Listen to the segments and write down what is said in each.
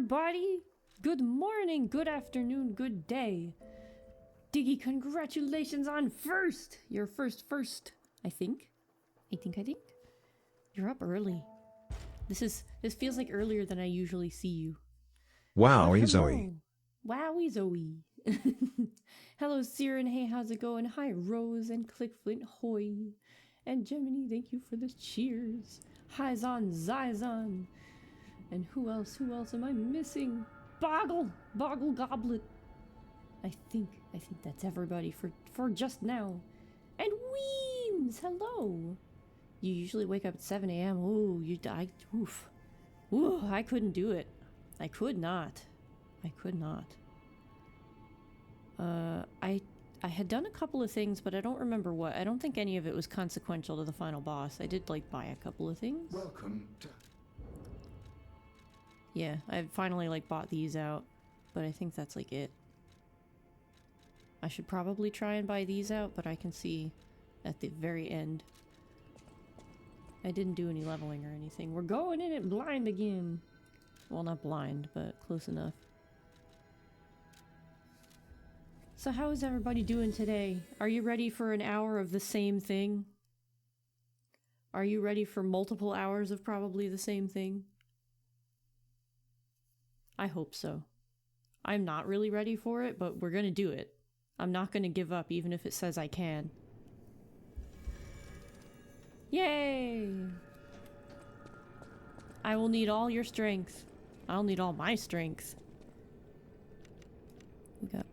everybody! Good morning, good afternoon, good day. Diggy, congratulations on first! You're first, I think. I think. You're up early. This feels like earlier than I usually see you. Wowie Zoe. Wowie Zoe. Hello, Siren. Hey, how's it going? Hi, Rose and Clickflint. Hoy. And Gemini, thank you for the cheers. Hi, Zizon. And who else am I missing? Boggle Goblet. I think that's everybody for just now. And Weems, hello. You usually wake up at 7 a.m. Ooh, you died. Oof. Ooh, I couldn't do it. I could not. I had done a couple of things, but I don't remember what. I don't think any of it was consequential to the final boss. I did, like, buy a couple of things. Welcome to... Yeah, I finally, like, bought these out, but I think that's, like, it. I should probably try and buy these out, but I can see at the very end. I didn't do any leveling or anything. We're going in it blind again. Well, not blind, but close enough. So how is everybody doing today? Are you ready for an hour of the same thing? Are you ready for multiple hours of probably the same thing? I hope so. I'm not really ready for it, but we're gonna do it. I'm not gonna give up even if it says I can. Yay! I will need all your strength. I'll need all my strength. We got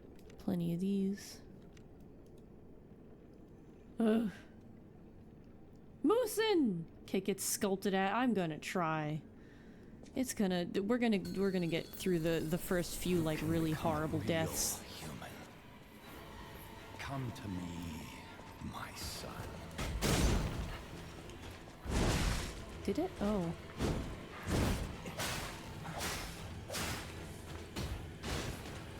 plenty of these. Ugh. Moosin! Kick it sculpted at. I'm gonna try. It's gonna... We're gonna get through the first few, like, really horrible deaths. Human. Come to me, my son. Did it? Oh.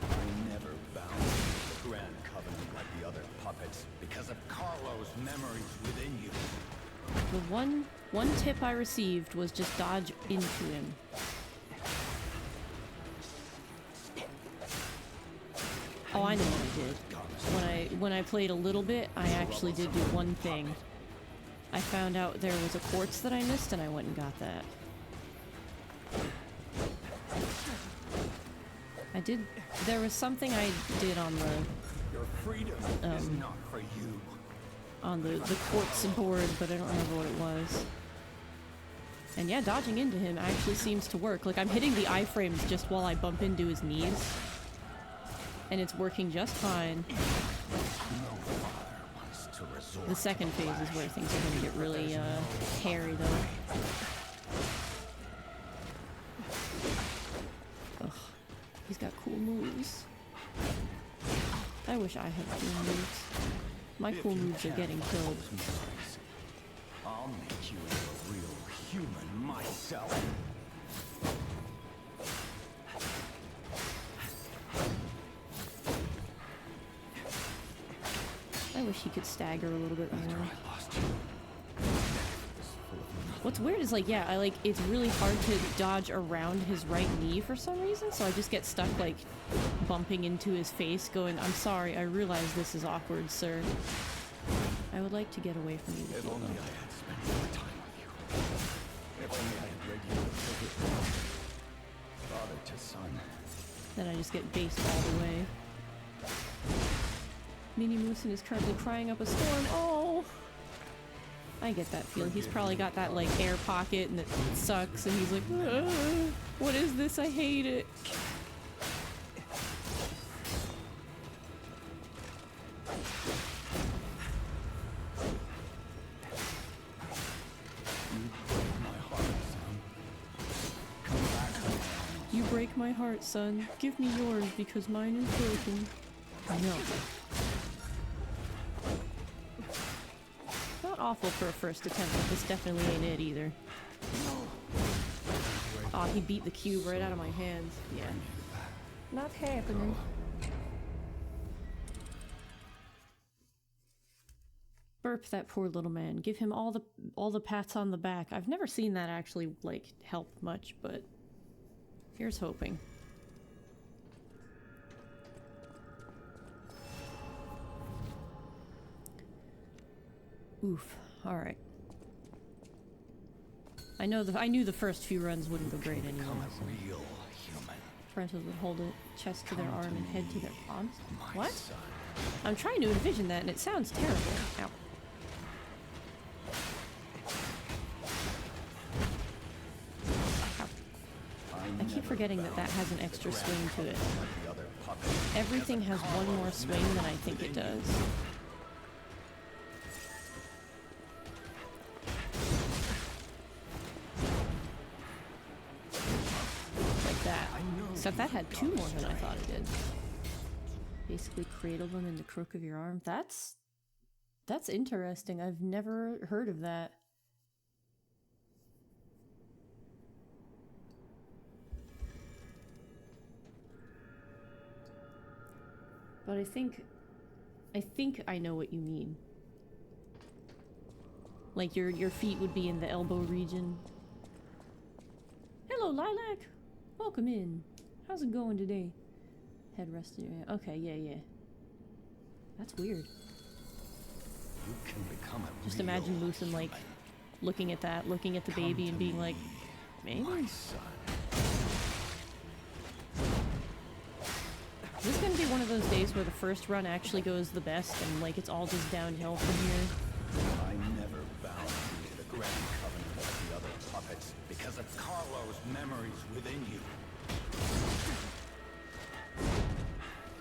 I never bound the Grand Covenant like the other puppets because of Carlo's memories within you. The one tip I received was just dodge into him. Oh, I know what I did. When I played a little bit, I actually did do one thing. I found out there was a quartz that I missed, and I went and got that. There was something I did on the... Your freedom is not for you. On the quartz board, but I don't remember what it was. And yeah, dodging into him actually seems to work. Like, I'm hitting the iframes just while I bump into his knees. And it's working just fine. The second phase is where things are going to get really hairy, though. Ugh. He's got cool moves. I wish I had cool moves. My cool moves are getting killed. I'll make you a real human myself. I wish he could stagger a little bit more. What's weird is, like, yeah, it's really hard to dodge around his right knee for some reason, so I just get stuck, like, bumping into his face, going, I'm sorry, I realize this is awkward, sir. I would like to get away from you. If only I had spent more time with you. If only I had read you father to son. Then I just get based all the way. Mini Moosin is currently crying up a storm. Oh! I get that feel. He's probably got that, like, air pocket and it sucks, and he's like, what is this? I hate it. You break my heart, son. Give me yours because mine is broken. No. Not awful for a first attempt, but this definitely ain't it either. Oh, he beat the cube right out of my hands. Yeah. Not happening. Burp that poor little man. Give him all the pats on the back. I've never seen that actually, like, help much, but Here's hoping. Oof. Alright. I knew the first few runs wouldn't go great anyway. Become a real human. Apprentices would hold a chest to their Come arm to and head to me, their palms. my What? son. I'm trying to envision that and it sounds terrible. Ow. Ow. I keep forgetting that that has an extra swing to it. Like the other puppets, Everything has because of one more Carlos swing than I memories think it within you. does. Like that. Except that had two more than I thought it did. Basically cradle them in the crook of your arm. That's interesting. I've never heard of that. But I think I know what you mean. Like your feet would be in the elbow region. Hello, Lilac. Welcome in. How's it going today? Head rested. Okay, yeah. That's weird. You can become a Just real imagine Lucen like human, looking at the baby and being like, maybe. my son. This is gonna be one of those days where the first run actually goes the best and like it's all just downhill from here. I never bound you to the Grand Covenant like the other puppets because of Carlos' memories within you.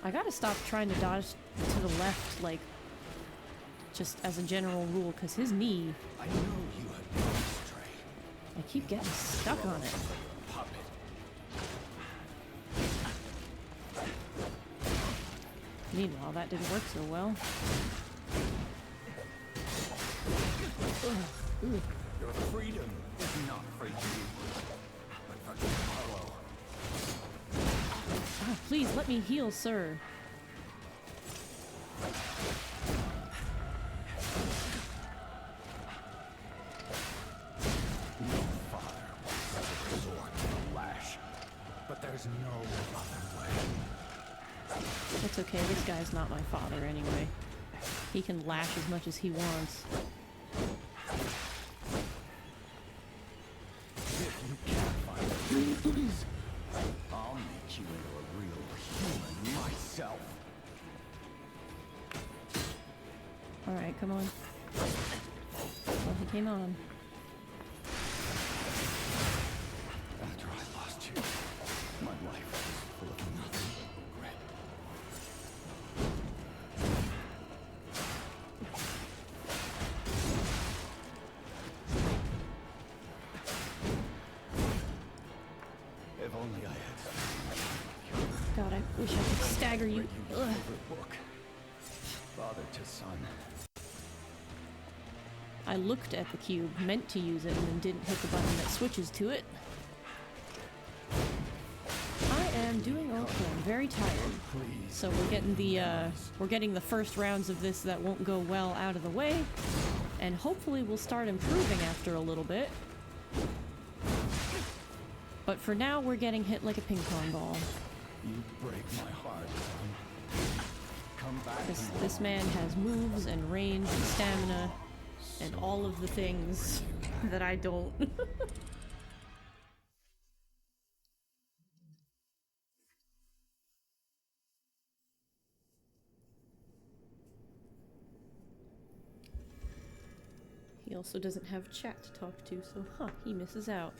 I gotta stop trying to dodge to the left, like, just as a general rule, because his knee, I know you have gone astray. I keep getting stuck on it. Puppet. Meanwhile, that didn't work so well. Ugh. Your freedom is not for you, but for Carlo. Ah, please let me heal, sir. Fire will resort to the lash, but there's no other way. It's okay, this guy's not my father anyway. He can lash as much as he wants. If you can't find the reasons, I'll make you into a real human myself. Alright, come on. Well, he came on. After I lost you, my life was full of nothing but regret. If only I had God, I wish I could stagger you. read you your Ugh. favorite book. Father to son. I looked at the cube, meant to use it, and then didn't hit the button that switches to it. I am doing okay. I'm very tired. Please. So we're getting the first rounds of this that won't go well out of the way, and hopefully we'll start improving after a little bit. But for now, we're getting hit like a ping pong ball. You break my heart, son. Come back to This man has moves and range and stamina and all of the things that I don't. He also doesn't have chat to talk to, so he misses out.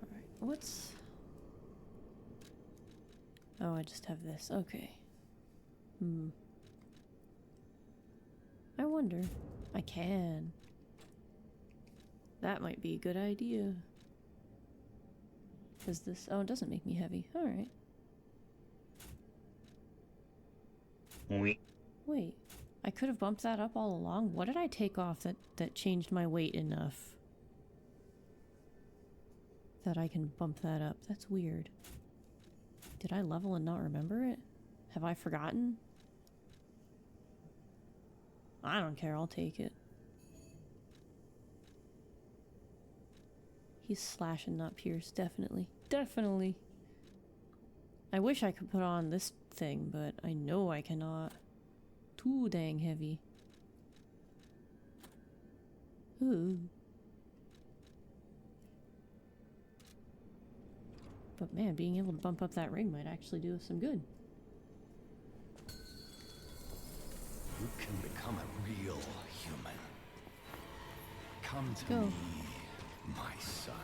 Alright, what's... Oh, I just have this. Okay. I wonder. I can. That might be a good idea. Is this... Oh, it doesn't make me heavy. Alright. Wait. I could have bumped that up all along. What did I take off that changed my weight enough that I can bump that up? That's weird. Did I level and not remember it? Have I forgotten? I don't care, I'll take it. He's slashing, not pierce. Definitely. Definitely. I wish I could put on this thing, but I know I cannot. Too dang heavy. Ooh. But man, being able to bump up that ring might actually do us some good. You can become a real human. Come to Go. me, my son.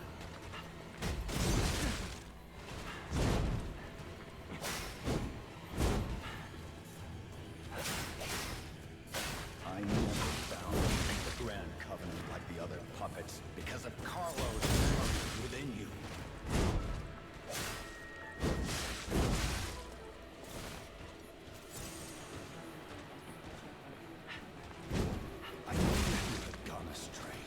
I never found the Grand Covenant like the other puppets because of Carlos' memory within you. I knew you had gone astray.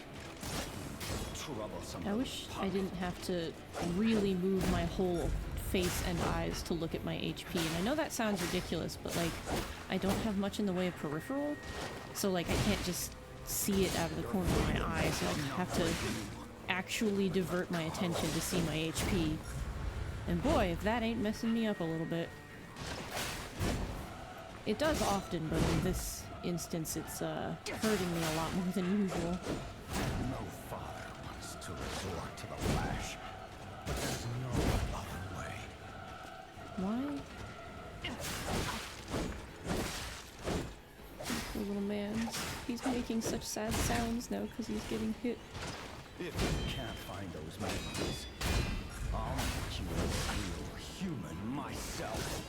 Troublesome I wish I didn't have to really move my whole face and eyes to look at my HP. And I know that sounds ridiculous, but like, I don't have much in the way of peripheral. So like, I can't just see it out of the corner of my eye, so I have to actually divert my attention to see my HP. And boy, if that ain't messing me up a little bit. It does often, but in this instance, it's hurting me a lot more than usual. No father wants to resort to the lash, but there's no other way. Why? Poor little man. He's making such sad sounds now because he's getting hit. If you can't find those memories, I'll make you a real human myself.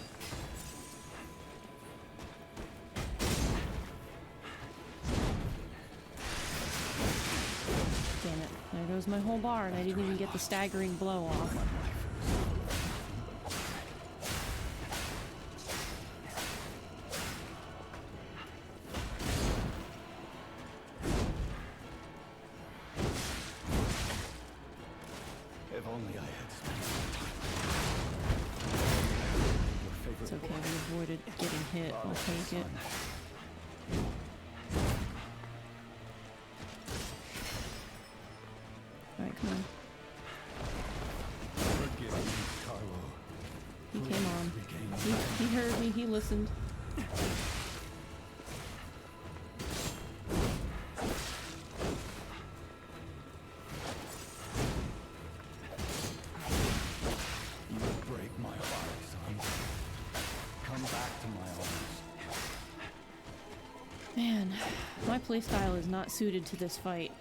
Damn it. There goes my whole bar, and I didn't even get the staggering blow off. If only I had spent some time. It's okay, we avoided getting hit. I'll take it. Alright, come on. Forgive me, Carlo. He came on. Regain He heard me, he listened. You break my heart, son. Come back to my arms. Man, my playstyle is not suited to this fight.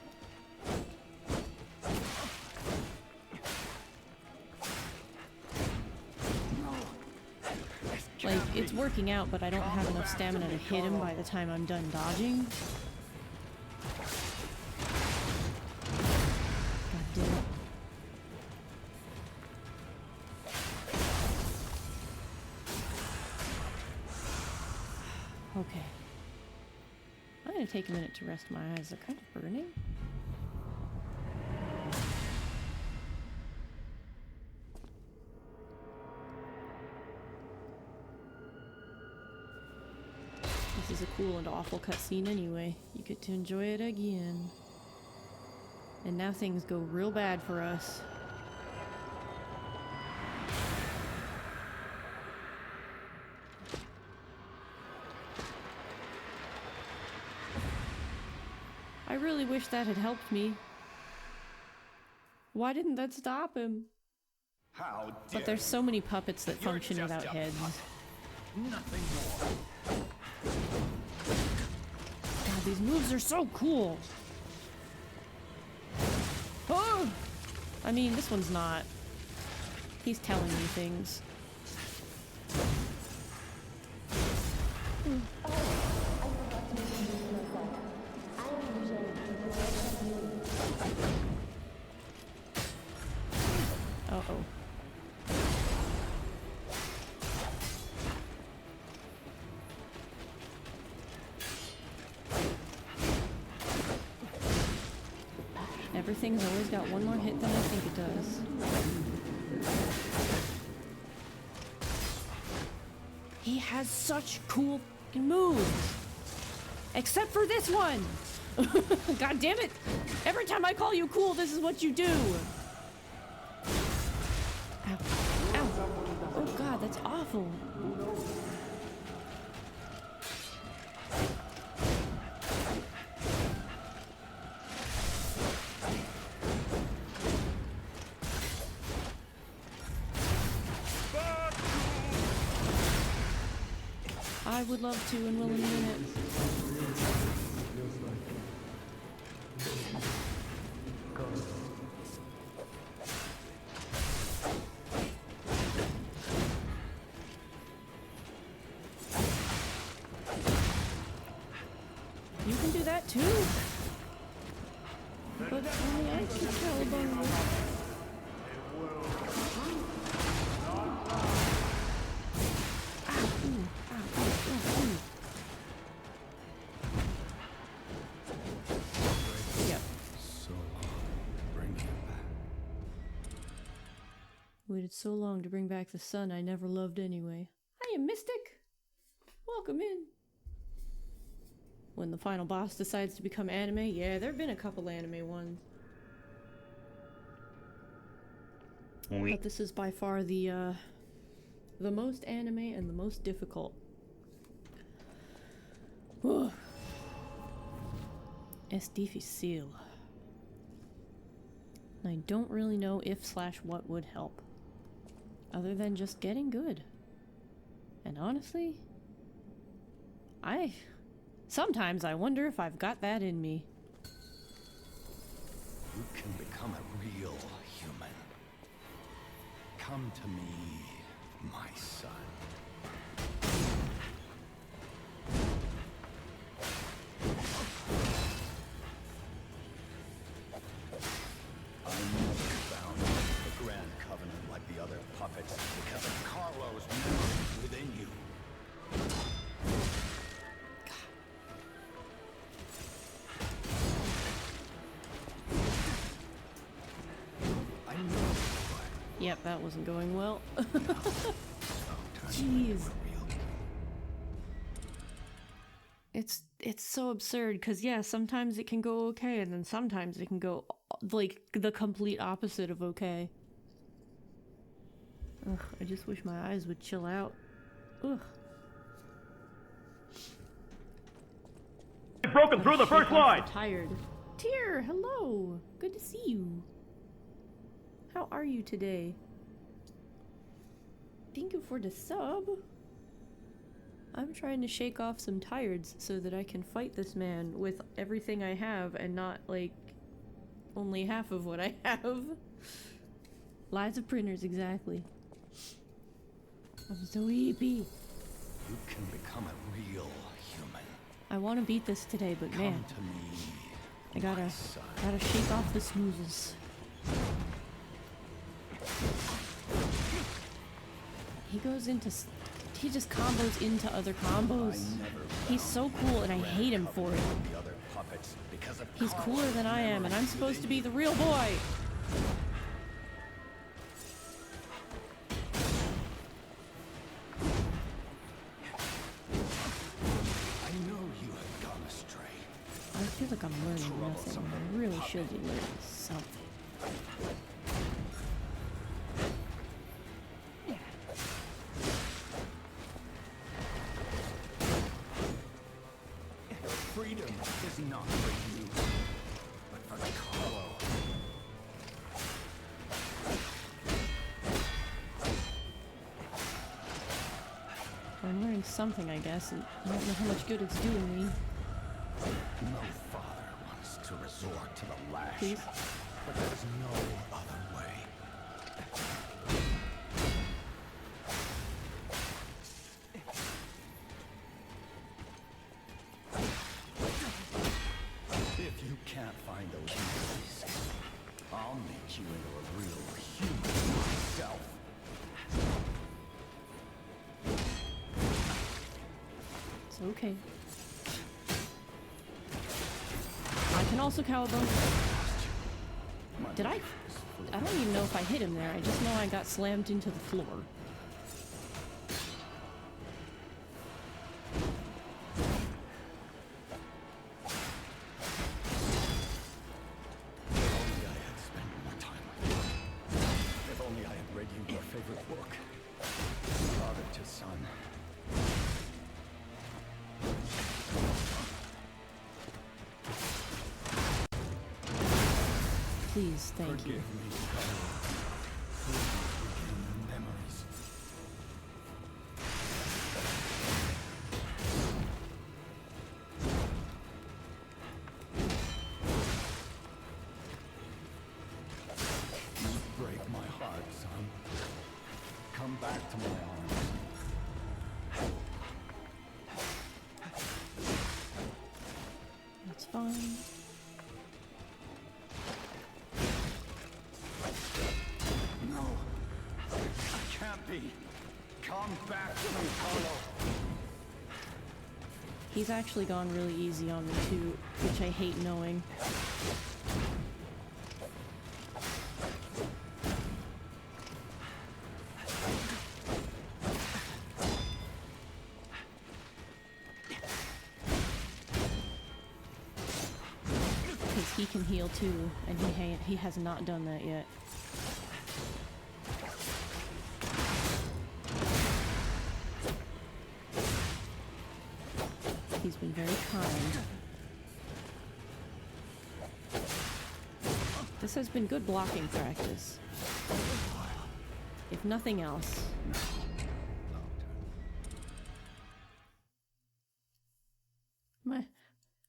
Like, it's working out, but I don't have enough stamina to hit him by the time I'm done dodging. God damn it. Okay. I'm gonna take a minute to rest my eyes. They're kind of burning. This is a cool and awful cutscene anyway. You get to enjoy it again. And now things go real bad for us. I really wish that had helped me. Why didn't that stop him? How dare But there's so many puppets that You're function just without a heads. puppet. Nothing more. God, these moves are so cool. Oh! I mean, this one's not. He's telling me things. Uh-oh. Everything's always got one more hit than I think it does. He has such cool fucking moves! Except for this one! God damn it! Every time I call you cool, this is what you do! Delightful. I would love to and will in a minute. You can do that too. But only I can Caliban. Waited so long to bring back the son I never loved anyway. Hiya, Mystic! Welcome in. When the final boss decides to become anime, yeah, there have been a couple anime ones. But this is by far the most anime and the most difficult. Es difícil. I don't really know if/what would help. Other than just getting good. And honestly, sometimes I wonder if I've got that in me. You can become a real human. Come to me, my son. I never found the Grand Covenant like the other puppets because of Carlo's memory within you. I know. Yep, that wasn't going well. Jeez. It's so absurd because yeah, sometimes it can go okay and then sometimes it can go like the complete opposite of okay. Ugh, I just wish my eyes would chill out. Ugh. Broken through the first line. Tired. Tyr, hello. Good to see you. How are you today? Thank you for the sub. I'm trying to shake off some tireds so that I can fight this man with everything I have and not, like, only half of what I have. Lies of printers, exactly. I'm so happy. You can become a real human. I want to beat this today, but man, Come to me, I gotta shake off the snoozes. He just combos into other combos. He's so cool and I hate him for it. He's cooler than I am and I'm supposed to be the real boy. I know you have gone astray. I feel like I'm learning nothing. I really should be learning something. Freedom is not for you, but for Carlo. I'm learning something, I guess, and I don't know how much good it's doing me. No father wants to resort to the lash, Please? but there's no other way. If you can't find those keys, I'll make you into a real human myself. It's okay. I can also cowabunga. Did I don't even know if I hit him there. I just know I got slammed into the floor. If only I had spent more time with you. If only I had read you your favorite book. Father just Please, thank Forgive you. me, Carlo. Please regain your memories. You break my heart, son. Come back to my arms. That's fine. No, I can't be. Come back to me, Carlo. He's actually gone really easy on me too, which I hate knowing. Because he can heal too, and he has not done that yet. He's been very kind. This has been good blocking practice. If nothing else.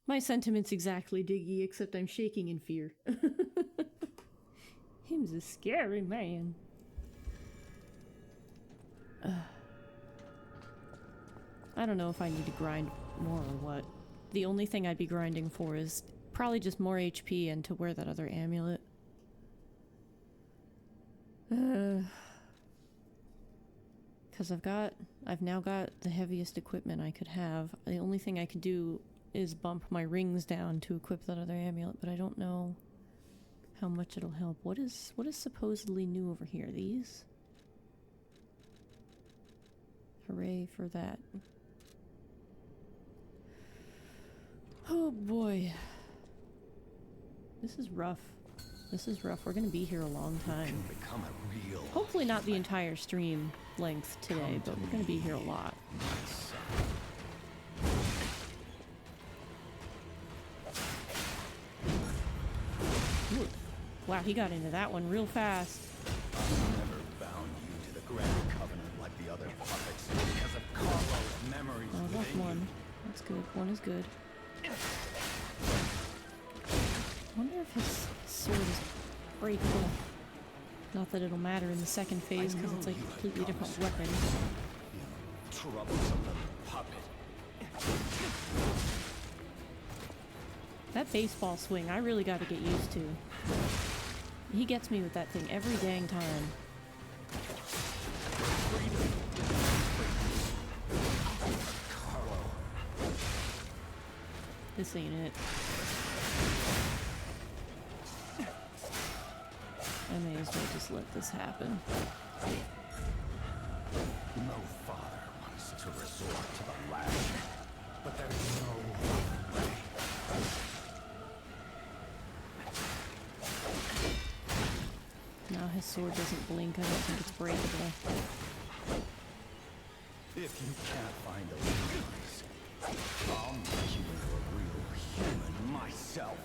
My sentiments exactly, Diggy, except I'm shaking in fear. Him's a scary man. I don't know if I need to grind more or what. The only thing I'd be grinding for is probably just more HP and to wear that other amulet. Because I've now got the heaviest equipment I could have. The only thing I could do is bump my rings down to equip that other amulet, but I don't know how much it'll help. What is supposedly new over here? These? Hooray for that. Oh boy. This is rough. This is rough. We're gonna be here a long time. Can become a real Hopefully not the entire stream length today, but we're gonna be here a lot. son. Ooh. Wow, he got into that one real fast. I never bound you to the Grand Covenant like the other puppets because of Carlo's memories Oh, that's within one. you. That's good. One is good. I wonder if his sword is breakable. Not that it'll matter in the second phase because it's like a completely different weapon. Troublesome little puppet. That baseball swing, I really got to get used to. He gets me with that thing every dang time. Carlo. This ain't it. I may as well just let this happen. No father wants to resort to the lash, but there's no other way. Now his sword doesn't blink. I don't think it's breakable. If you can't find those memories, I'll make you into a real human myself.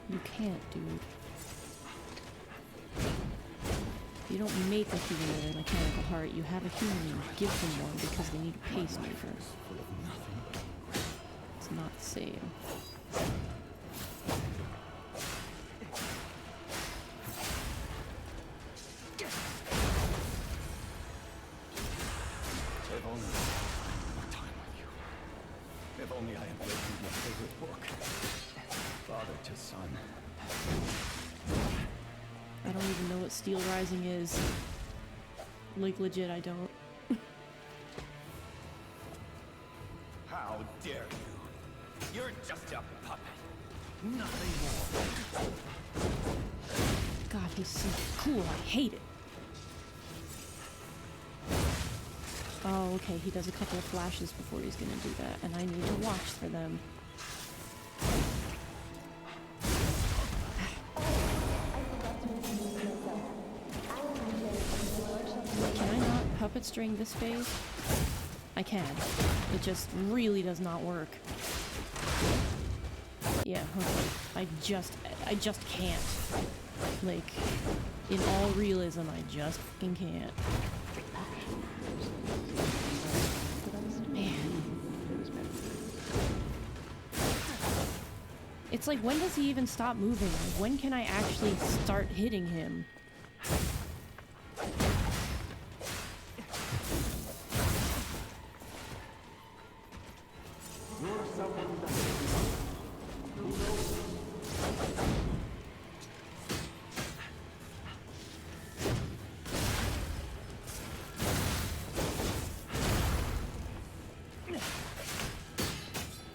You can't, dude. You don't make a human with a mechanical heart. You have a human and you give them one because they need a pacemaker. Full of nothing but regret. It's not the same. If only I had more time with you. If only I had read you your favorite book. Father to son. I don't even know what Steel Rising is. Like, legit, I don't. How dare you? You're just a puppet. Nothing more. God, he's so cool. I hate it. Oh, okay, he does a couple of flashes before he's gonna do that, and I need to watch for them. Can I not puppet string this phase? I can. It just really does not work. Yeah, okay. I just can't. Like, in all realism, I just fucking can't. Man. It's like, when does he even stop moving? Like, when can I actually start hitting him?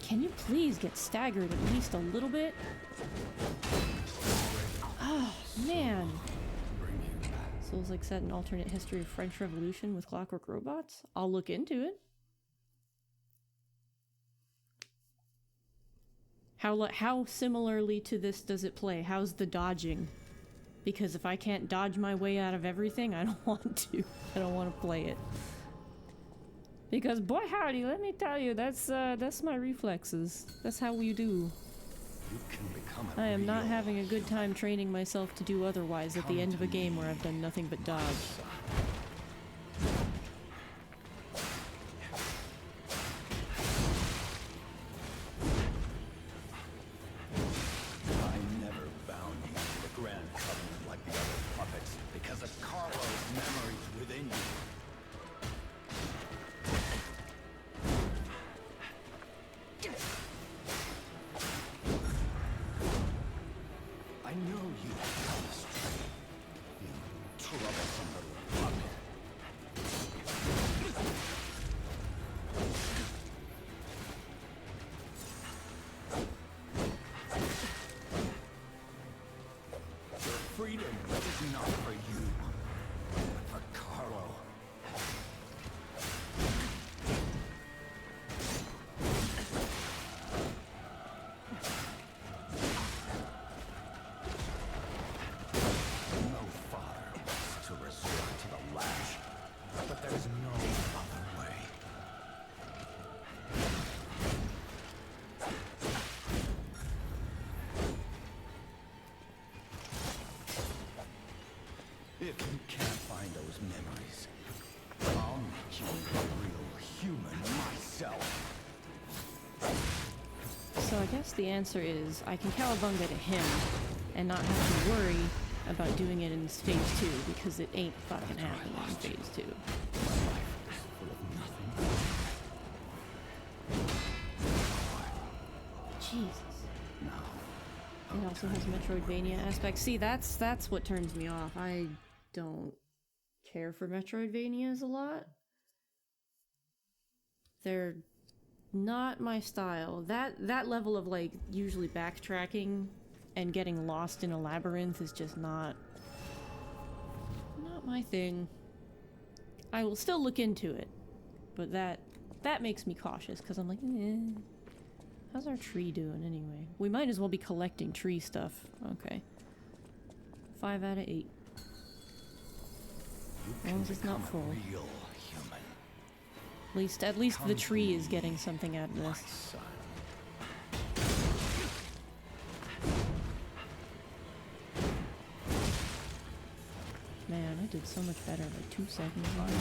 Can you please get staggered at least a little bit? Oh, man. Souls like set an alternate history of French Revolution with clockwork robots? I'll look into it. How similarly to this does it play? How's the dodging? Because if I can't dodge my way out of everything, I don't want to. I don't want to play it. Because boy howdy, let me tell you, that's my reflexes. That's how we do. You can become a I am not real having a good time training myself to do otherwise at the end of a game where I've done nothing but dodge. I never bound you to the Grand Covenant like the other puppets because of Carlo's memories within you. I know you have come astray, you troublesome little puppet. Your freedom is not for you, but for Carlo. No father wants to resort to the lash, but there's no other way. If you can't find those memories, I'll make you a real human myself. So I guess the answer is I can Cowabunga to him and not have to worry about doing it in phase 2 because it ain't fucking happening in phase 2. Full of nothing. Jesus. Now, It also has Metroidvania aspects. See, that's what turns me off. I don't care for Metroidvanias a lot. They're not my style. That level of like usually backtracking and getting lost in a labyrinth is just not my thing. I will still look into it, but that makes me cautious because I'm like, how's our tree doing anyway? We might as well be collecting tree stuff. Okay. 5 out of 8. As long as it's not full. real human, At least the tree is getting something out of my this. son. Man, I did so much better like 2 seconds I ago.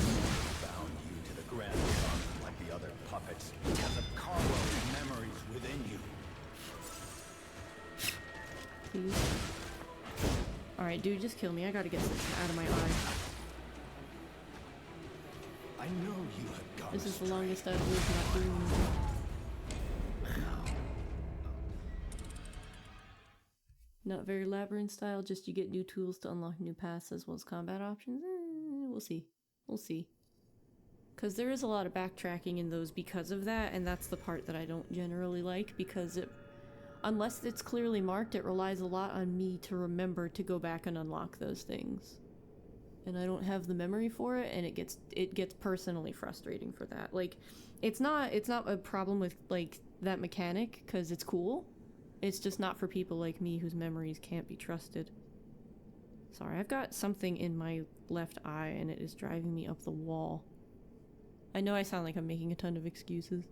bound you to the Grand Covenant like the other puppets because of Carlo's memories within you. Please. Alright, dude, just kill me. I gotta get this out of my eye. I know you have gone This is the astray. longest I've lived not doing anything. Not very labyrinth style, just you get new tools to unlock new paths as well as combat options. We'll see. We'll see. Because there is a lot of backtracking in those because of that, and that's the part that I don't generally like, because unless it's clearly marked, it relies a lot on me to remember to go back and unlock those things. And I don't have the memory for it, and it gets personally frustrating for that. Like, it's not a problem with like that mechanic, because it's cool. It's just not for people like me whose memories can't be trusted. Sorry, I've got something in my left eye and it is driving me up the wall. I know I sound like I'm making a ton of excuses.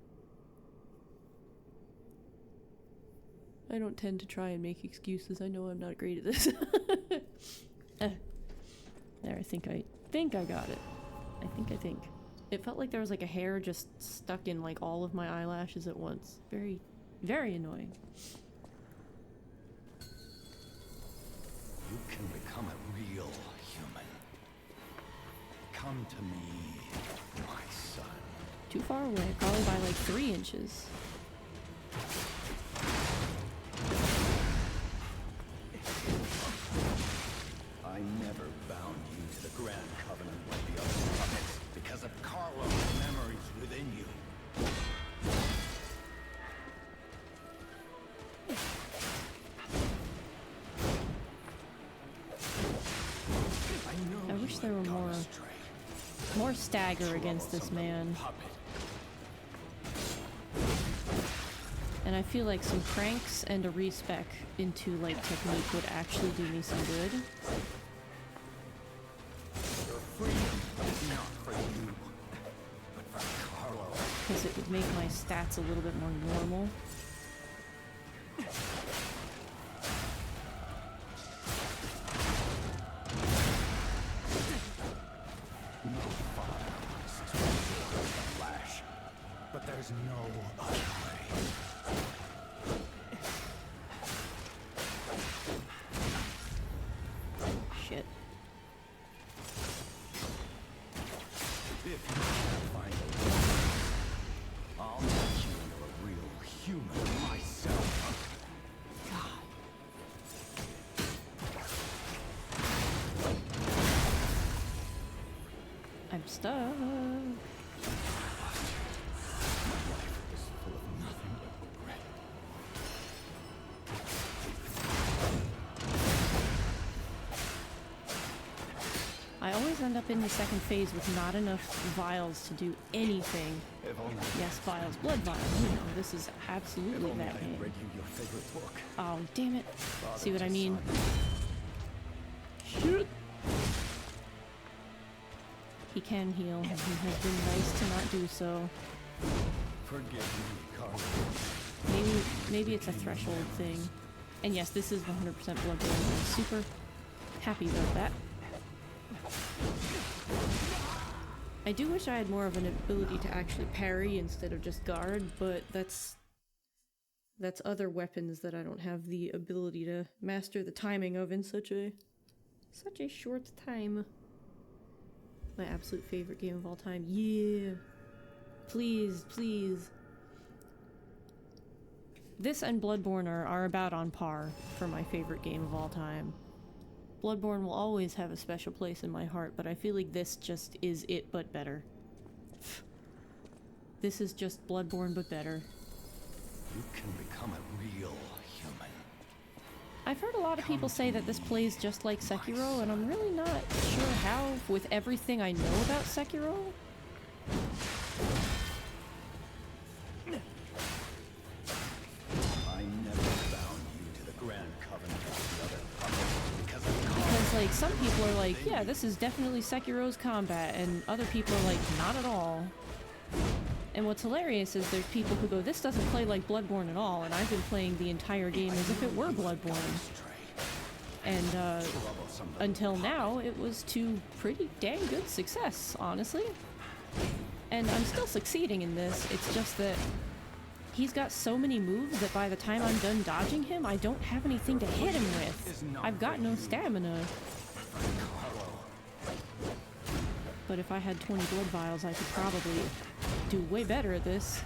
I don't tend to try and make excuses. I know I'm not great at this. There, I think I got it. I think. It felt like there was like a hair just stuck in like all of my eyelashes at once. Very, very annoying. You can become a real human. Come to me, my son. Too far away, probably by like 3 inches. I never bound you to the Grand Covenant like the other puppets because of Carlo's memories within you. I wish there were more stagger against this man. And I feel like some cranks and a respec into like technique would actually do me some good. Your freedom is not for you, but for Carlo. Because it would make my stats a little bit more normal. Flash, but there's no other way. Shit. If you can't find a way, I'll make you into a real human myself. I'm stuck. My life is full of nothing but regret. I always end up in the second phase with not enough vials to do anything. If only, Yes, vials, blood vials. You know, this is if absolutely only I that had game. read you your favorite book. Oh, damn it. See what I to mean? Simon. Shit. He can heal. He has been nice to not do so. Forgive me, Carlo. Maybe it's a threshold thing. And yes, this is 100% Bloodborne. I'm super happy about that. I do wish I had more of an ability to actually parry instead of just guard, but that's other weapons that I don't have the ability to master the timing of in such a short time. My absolute favorite game of all time. Yeah. Please, please. This and Bloodborne are about on par for my favorite game of all time. Bloodborne will always have a special place in my heart, but I feel like this just is it, but better. This is just Bloodborne, but better. You can become a real human. I've heard a lot of people say that this plays just like Sekiro, and I'm really not sure how, with everything I know about Sekiro. I never bound you to the Grand Covenant of the other puppets because of Carlo. Because, like, some people are like, yeah, this is definitely Sekiro's combat, and other people are like, not at all. And what's hilarious is there's people who go, this doesn't play like Bloodborne at all, and I've been playing the entire game as if it were Bloodborne. And, until now, it was to pretty dang good success, honestly. And I'm still succeeding in this, it's just that he's got so many moves that by the time I'm done dodging him, I don't have anything to hit him with. I've got no stamina. But if I had 20 blood vials, I could probably do way better at this.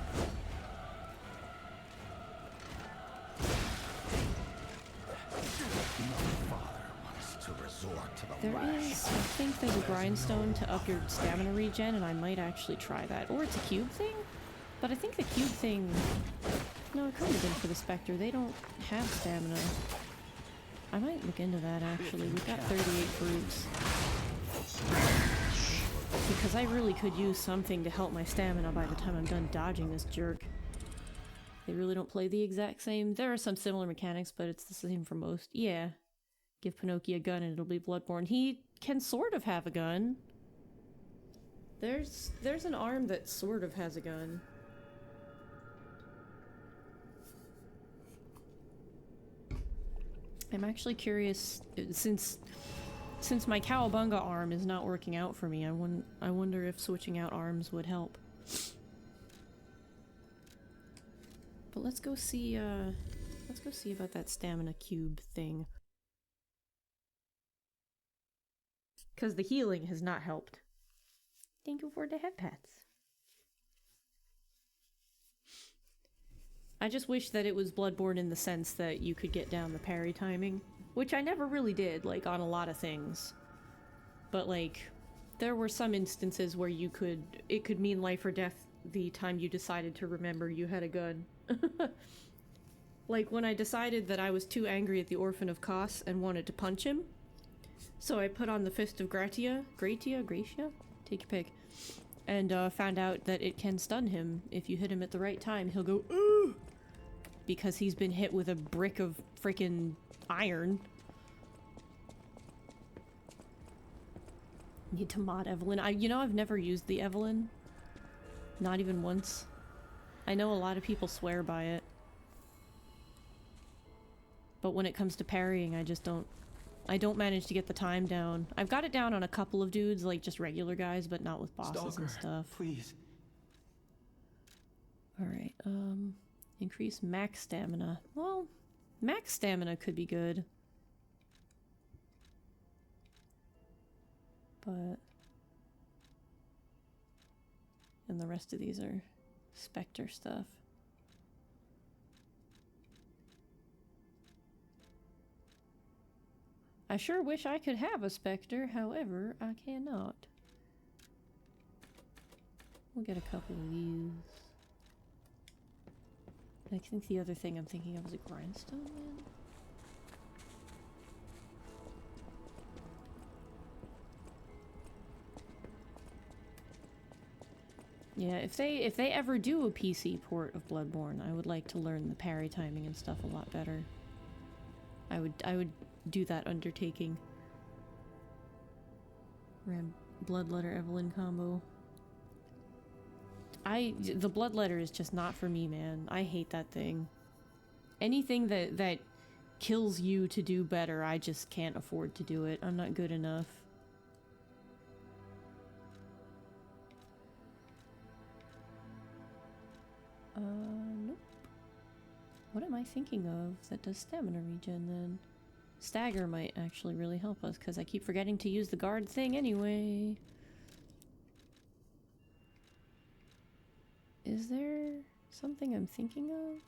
There is, I think there's a grindstone to up your stamina regen, and I might actually try that. Or it's a cube thing? But I think the cube thing... No, it could have been for the Spectre. They don't have stamina. I might look into that, actually. We've got 38 fruits. Because I really could use something to help my stamina by the time I'm done dodging this jerk. They really don't play the exact same. There are some similar mechanics, but it's the same for most. Yeah. Give Pinocchio a gun and it'll be Bloodborne. He can sort of have a gun. There's an arm that sort of has a gun. I'm actually curious, since my cowabunga arm is not working out for me, I wonder if switching out arms would help. But let's go see about that stamina cube thing. Because the healing has not helped. Thank you for the head pats. I just wish that it was Bloodborne in the sense that you could get down the parry timing, which I never really did, like, on a lot of things. But, like, there were some instances where it could mean life or death the time you decided to remember you had a gun. Like, when I decided that I was too angry at the Orphan of Kos and wanted to punch him, so I put on the Fist of Gratia? Take your pick. And found out that it can stun him. If you hit him at the right time, he'll go, ooh! Because he's been hit with a brick of freaking iron. Need to mod Evelyn. I've never used the Evelyn. Not even once. I know a lot of people swear by it. But when it comes to parrying, I don't manage to get the time down. I've got it down on a couple of dudes, like just regular guys, but not with bosses Stalker, and stuff. please. Alright, increase max stamina. Well, max stamina could be good. But... and the rest of these are Spectre stuff. I sure wish I could have a Spectre, however, I cannot. We'll get a couple of these. I think the other thing I'm thinking of is a Grindstone Man. Yeah, if they ever do a PC port of Bloodborne, I would like to learn the parry timing and stuff a lot better. I would do that undertaking. Red Bloodletter Evelyn combo. The Bloodletter is just not for me, man. I hate that thing. Anything that kills you to do better, I just can't afford to do it. I'm not good enough. Nope. What am I thinking of that does stamina regen then? Stagger might actually really help us, because I keep forgetting to use the guard thing anyway. Is there something I'm thinking of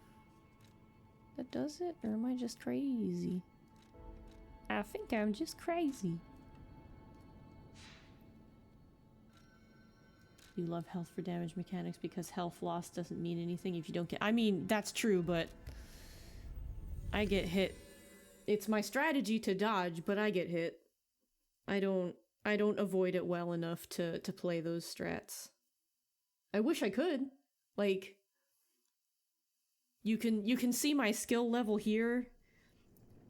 that does it, or am I just crazy? I think I'm just crazy. You love health for damage mechanics because health loss doesn't mean anything if you don't get... I mean, that's true, but I get hit. It's my strategy to dodge, but I get hit. I don't avoid it well enough to play those strats. I wish I could. Like, you can see my skill level here,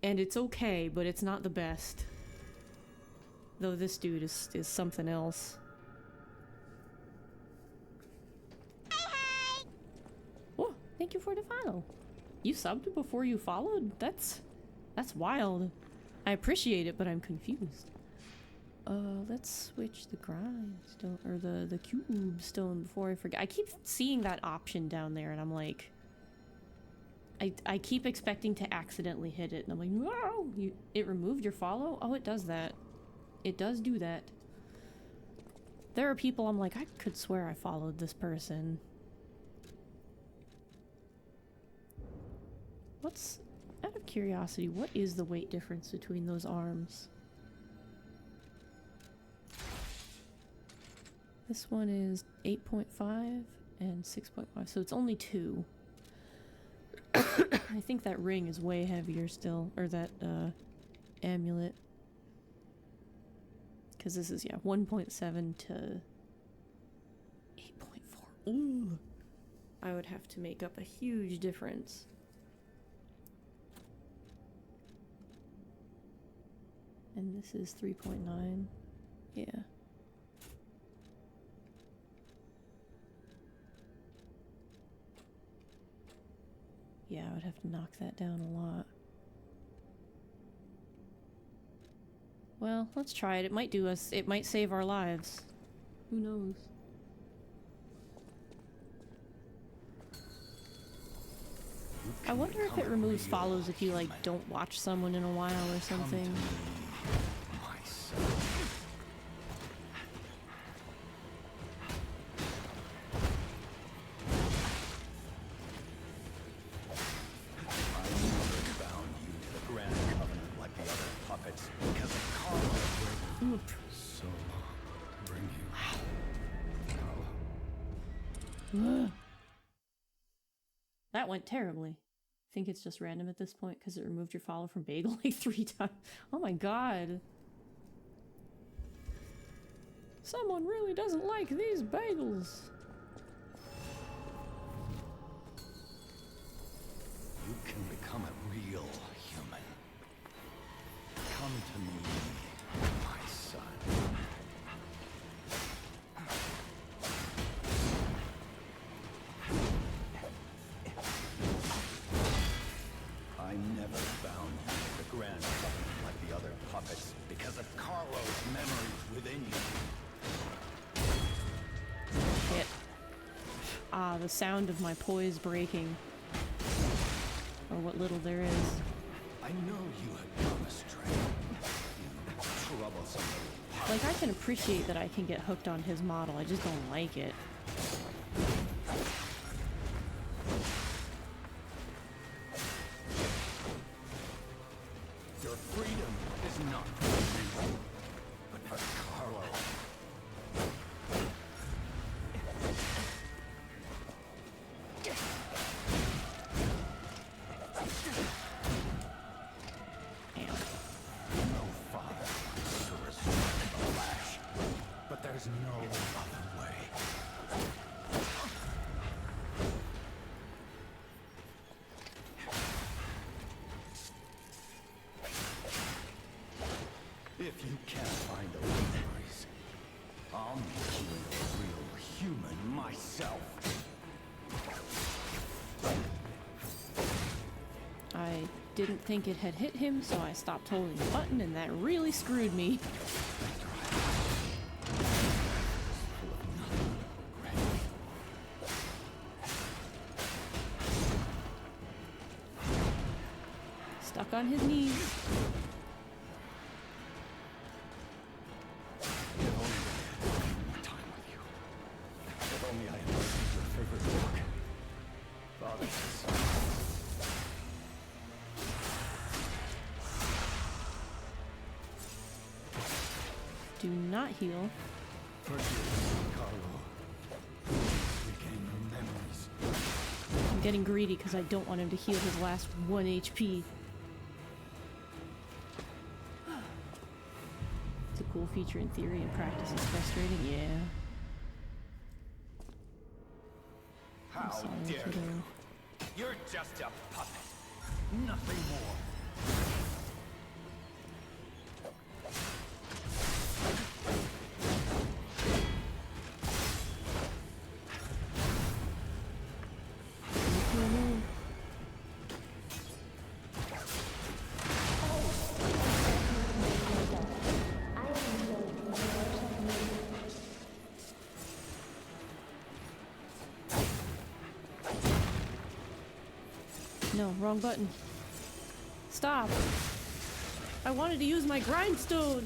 and it's okay, but it's not the best. Though this dude is something else. Oh, thank you for the follow. You subbed before you followed? That's wild. I appreciate it, but I'm confused. Let's switch the grindstone, or the cube stone before I forget. I keep seeing that option down there, and I'm like... I keep expecting to accidentally hit it, and I'm like, no! It removed your follow? Oh, it does that. It does do that. There are people I'm like, I could swear I followed this person. What's... out of curiosity, what is the weight difference between those arms? This one is 8.5 and 6.5, so it's only 2. I think that ring is way heavier still, or that amulet. Because this is, yeah, 1.7 to 8.4. Ooh! I would have to make up a huge difference. And this is 3.9. Yeah. Yeah, I would have to knock that down a lot. Well, let's try it. It might do us. It might save our lives. Who knows? I wonder if it removes follows if you, like, don't watch someone in a while or something. That went terribly. I think it's just random at this point because it removed your follow from Bagel like 3 times. Oh my god. Someone really doesn't like these bagels. You can become a real human. Come to me, my son. I never found you at the Grand Covenant like the other puppets because of Carlo's memories within you. Shit. Ah, the sound of my poise breaking. Or what little there is. I know you have gone astray. You troublesome little puppet. Like, I can appreciate that I can get hooked on his model, I just don't like it. Your freedom is not for you, but for Carlo. Damn. No father wants to restrain the lash, but there's no other way. If you can't find those memories, I'll make you into a real human myself. I didn't think it had hit him, so I stopped holding the button, and that really screwed me. Stuck on his knees. If only I had your favorite book. Father and son. Do not heal. Forgive Carlo. Regain your memories. I'm getting greedy because I don't want him to heal his last 1 HP. It's a cool feature in theory, in practice it's frustrating, yeah. How sorry, dare kiddo. you? You're just a puppet. Nothing more. No, wrong button. Stop! I wanted to use my grindstone!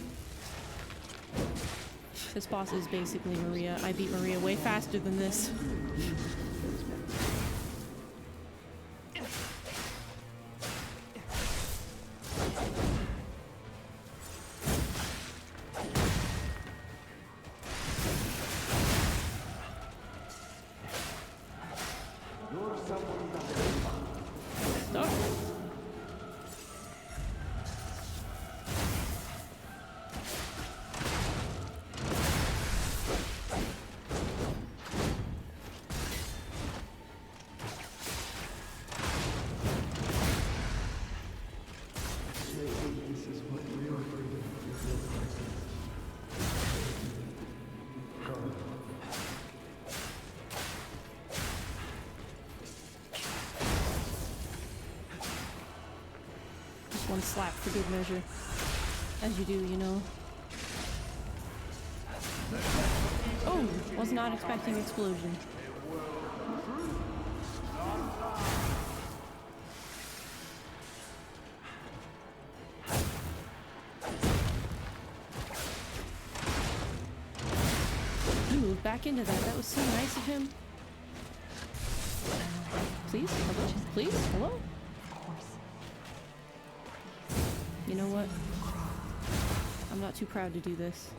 This boss is basically Maria. I beat Maria way faster than this. Stop. Just one slap for good measure. As you do, you know. Oh, was not expecting explosion. He moved back into that. That was so nice of him. Please? Hello? Please? Hello? You know what? I'm not too proud to do this.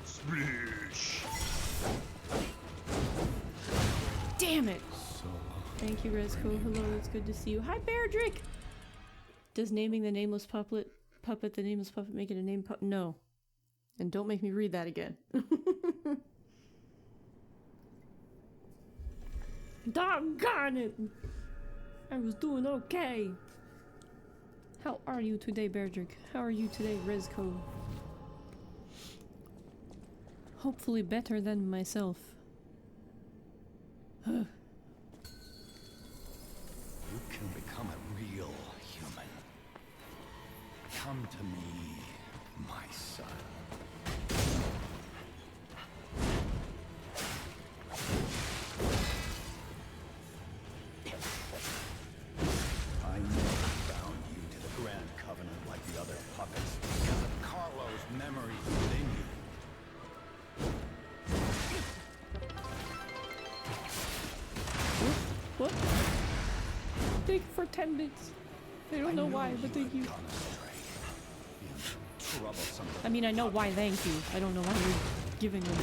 Splish. Damn it! Thank you, Rezko. Hello, it's good to see you. Hi, Bairdrick! Does naming the nameless puppet the nameless puppet make it a name puppet? No. And don't make me read that again. Doggone it! I was doing okay. How are you today, Bairdrick? How are you today, Rezko? Hopefully better than myself. You can become a real human. Come to me, my son. I never bound you to the Grand Covenant like the other puppets because of Carlo's memories within you. What? Thank you for 10 bits. I don't know why, but thank you. I mean, I know why thank you. I don't know why you're giving them.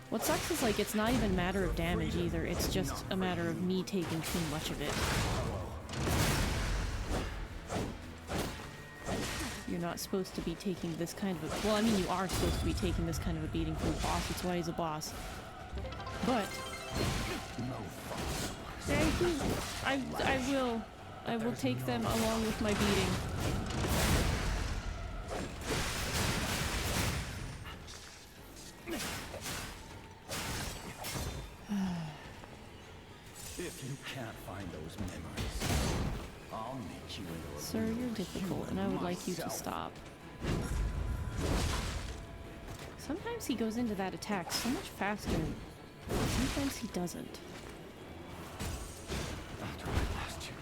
What sucks is, like, it's not even a matter of damage either. It's just a matter of me taking too much of it. You're not supposed to be taking this kind of a... Well, I mean, you are supposed to be taking this kind of a beating from a boss. That's why he's a boss. But... Thank you. I will take them along with my beating. If you can't find those memories, I'll make you into a Sir, you're difficult, and I would like you to myself. stop. Sometimes he goes into that attack so much faster. Sometimes he doesn't. After I lost you,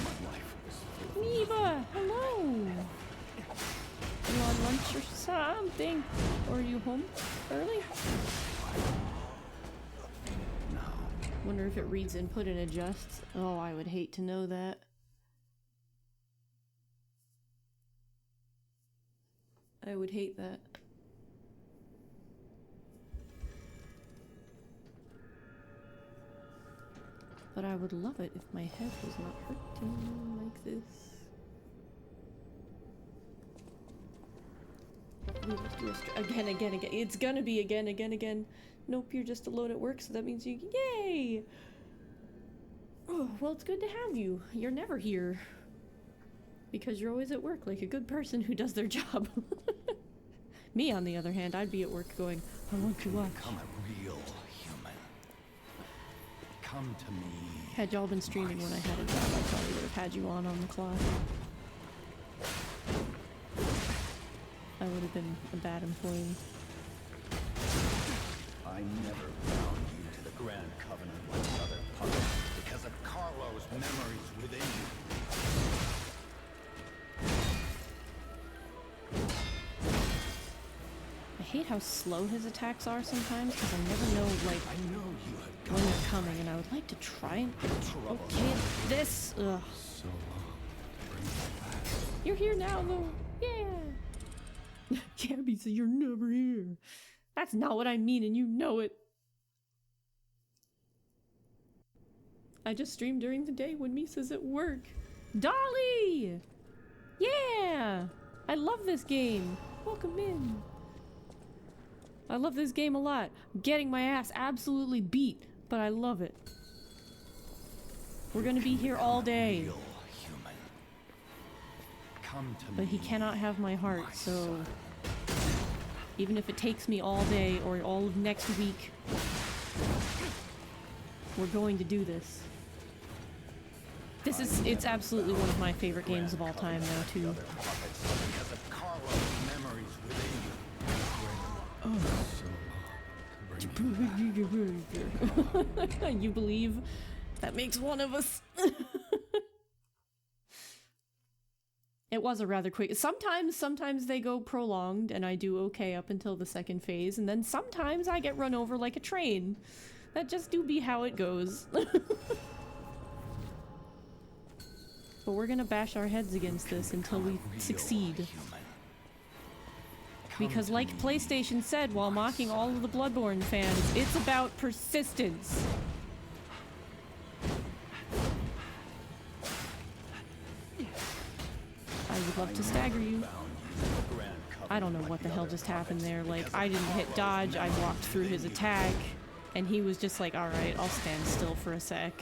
my life was full. Neva, hello! You on lunch or something? Or are you home early? No. Wonder if it reads input and adjusts. Oh, I would hate to know that. I would hate that. But I would love it if my head was not hurting like this. We will do a again. It's gonna be again. Nope, you're just alone at work, so that means you... Yay! Oh, well, it's good to have you. You're never here. Because you're always at work, like a good person who does their job. Me, on the other hand, I'd be at work going, I want to watch. Become a real human. Come to me. Had y'all been streaming when I had a job, I probably would have had you on the clock. I would have been a bad employee. I never bound you to the Grand Covenant like the other puppets because of Carlo's memories within you. I hate how slow his attacks are sometimes, because I never know, like, I know you had when they're coming, and I would like to try and... Okay, this! Ugh. so long to bring you back. You're here now, though! Yeah! Gabby said you're never here. That's not what I mean, and you know it. I just stream during the day when Misa's at work. Dolly! Yeah! I love this game. Welcome in. I love this game a lot. I'm getting my ass absolutely beat, but I love it. We're gonna be here all day. Real human. Come to But me. he cannot have my heart, so... Even if it takes me all day or all of next week, We're going to do this. It's absolutely one of my favorite games of all time now, too. Because of Carlos' memories within you. You believe? That makes one of us. It was a rather quick. Sometimes they go prolonged, and I do okay up until the second phase, and then sometimes I get run over like a train. That just do be how it goes. But we're gonna bash our heads against this until we succeed. Because like PlayStation said while mocking all of the Bloodborne fans, it's about persistence. I would love to stagger you. I don't know what the hell just happened there. Like, I didn't hit dodge, I walked through his attack, and he was just like, alright, I'll stand still for a sec.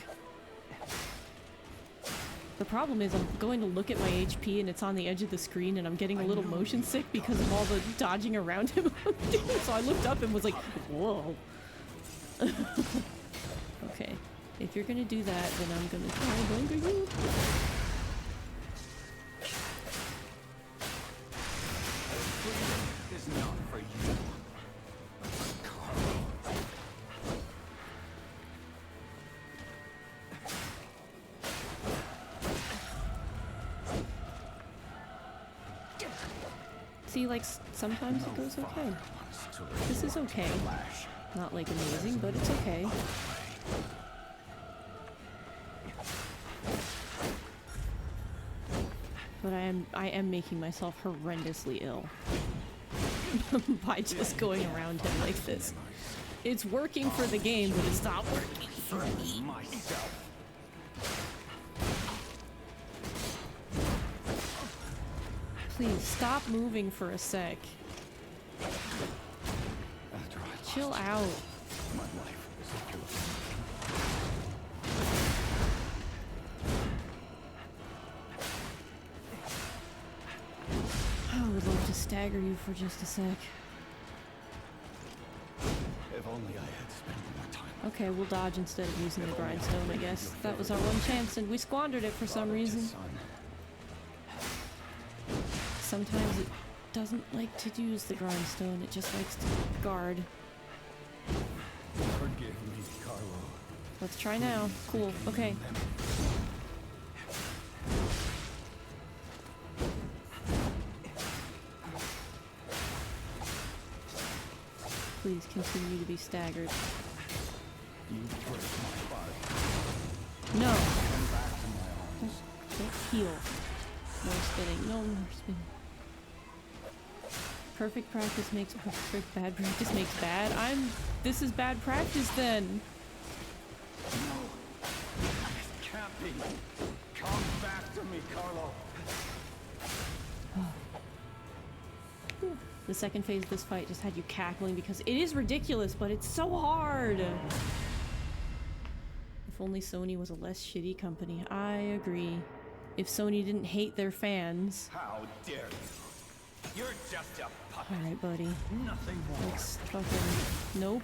The problem is I'm going to look at my HP and it's on the edge of the screen and I'm getting a little motion sick because of all the dodging around him. So I looked up and was like, whoa. Okay, if you're gonna do that, then I'm gonna try and bunker you. Is not for you. See, like, sometimes it goes okay. This is okay. Not like amazing, but it's okay. But I am making myself horrendously ill by just going around him like this. It's working for the game, but it's not working for me. Please stop moving for a sec. Chill out. My life is a killer. I would love to stagger you for just a sec. If only I had spent more time. Okay, we'll dodge instead of using the grindstone, I guess. That was our one chance, and we squandered it for some reason. Sometimes it doesn't like to use the grindstone, it just likes to guard. Forgive me, Carlo. Let's try now. Cool, okay. Please continue to be staggered. You break my body. No! Come back to my arms. Don't heal. No spinning. No more spinning. Perfect practice makes perfect. Bad practice makes bad. This is bad practice then. No. It can't be. Come back to me, Carlo. The second phase of this fight just had you cackling because it is ridiculous, but it's so hard. If only Sony was a less shitty company. I agree. If Sony didn't hate their fans. How dare you? You're just a puppet. Alright, buddy. Nothing more. Let's fucking... Nope.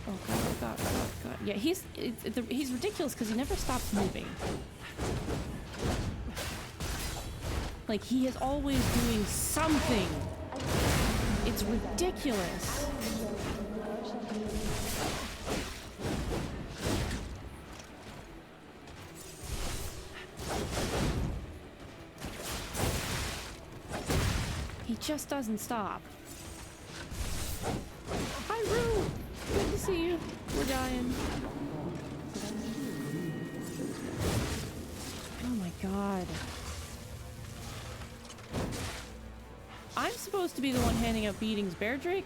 Oh god, oh god, oh god, god. Yeah, he's ridiculous because he never stops moving. Like, he is always doing something. It's ridiculous. He just doesn't stop. Hi, Rue! Good to see you. We're dying. Oh my god. I'm supposed to be the one handing out beatings, Bear Drake?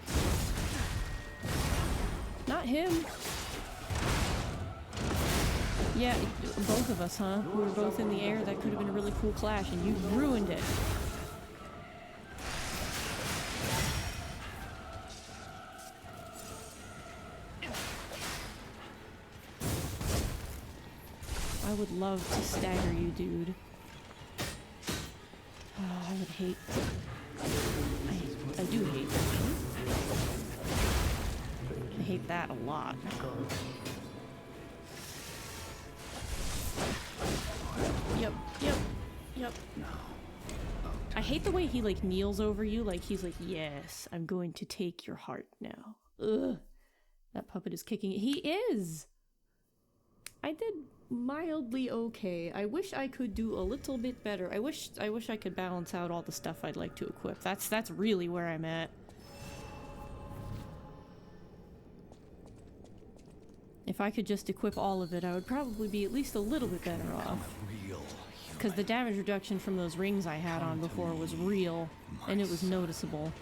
Not him. Yeah, both of us, huh? We were both in the air. That could have been a really cool clash, and you ruined it. I would love to stagger you, dude. Oh, I would hate... I do hate that. hate that a lot. Yep, yep, yep. I hate the way he like kneels over you, like he's like, yes, I'm going to take your heart now. Ugh. That puppet is kicking. He is! I did mildly okay. I wish I could do a little bit better. I wish I could balance out all the stuff I'd like to equip. That's really where I'm at. If I could just equip all of it, I would probably be at least a little bit better off. Because the damage reduction from those rings I had on before was real, and it was noticeable.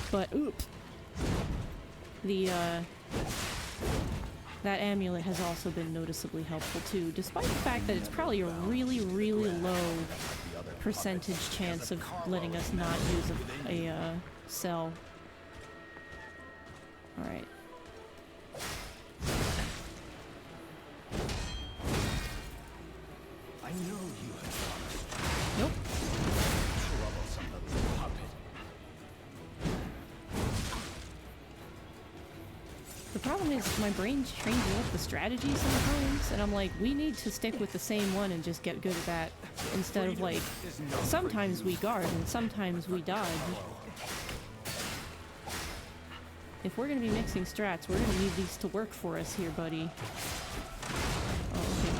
But, oops. That amulet has also been noticeably helpful too, despite the fact that it's probably a really, really low percentage chance of letting us not use a cell. Alright. I know you have promised. Nope. Troublesome little puppet. The problem is my brain's changing up the strategy sometimes, and I'm like, we need to stick with the same one and just get good at that, instead of like, sometimes we guard and sometimes we dodge. If we're gonna be mixing strats, we're gonna need these to work for us here, buddy. Oh, okay.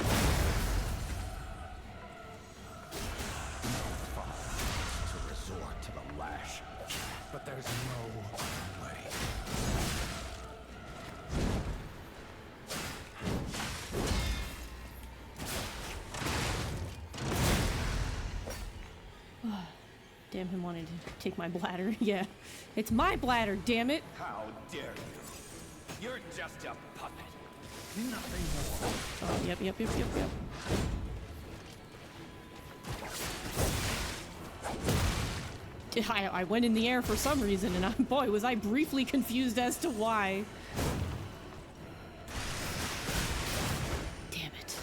To resort to the lash, but there's no other way. Damn him wanted to take my bladder. Yeah. It's my bladder, damn it! How dare you? You're just a puppet. Nothing more. Oh, yep. I went in the air for some reason, and boy, was I briefly confused as to why. Damn it.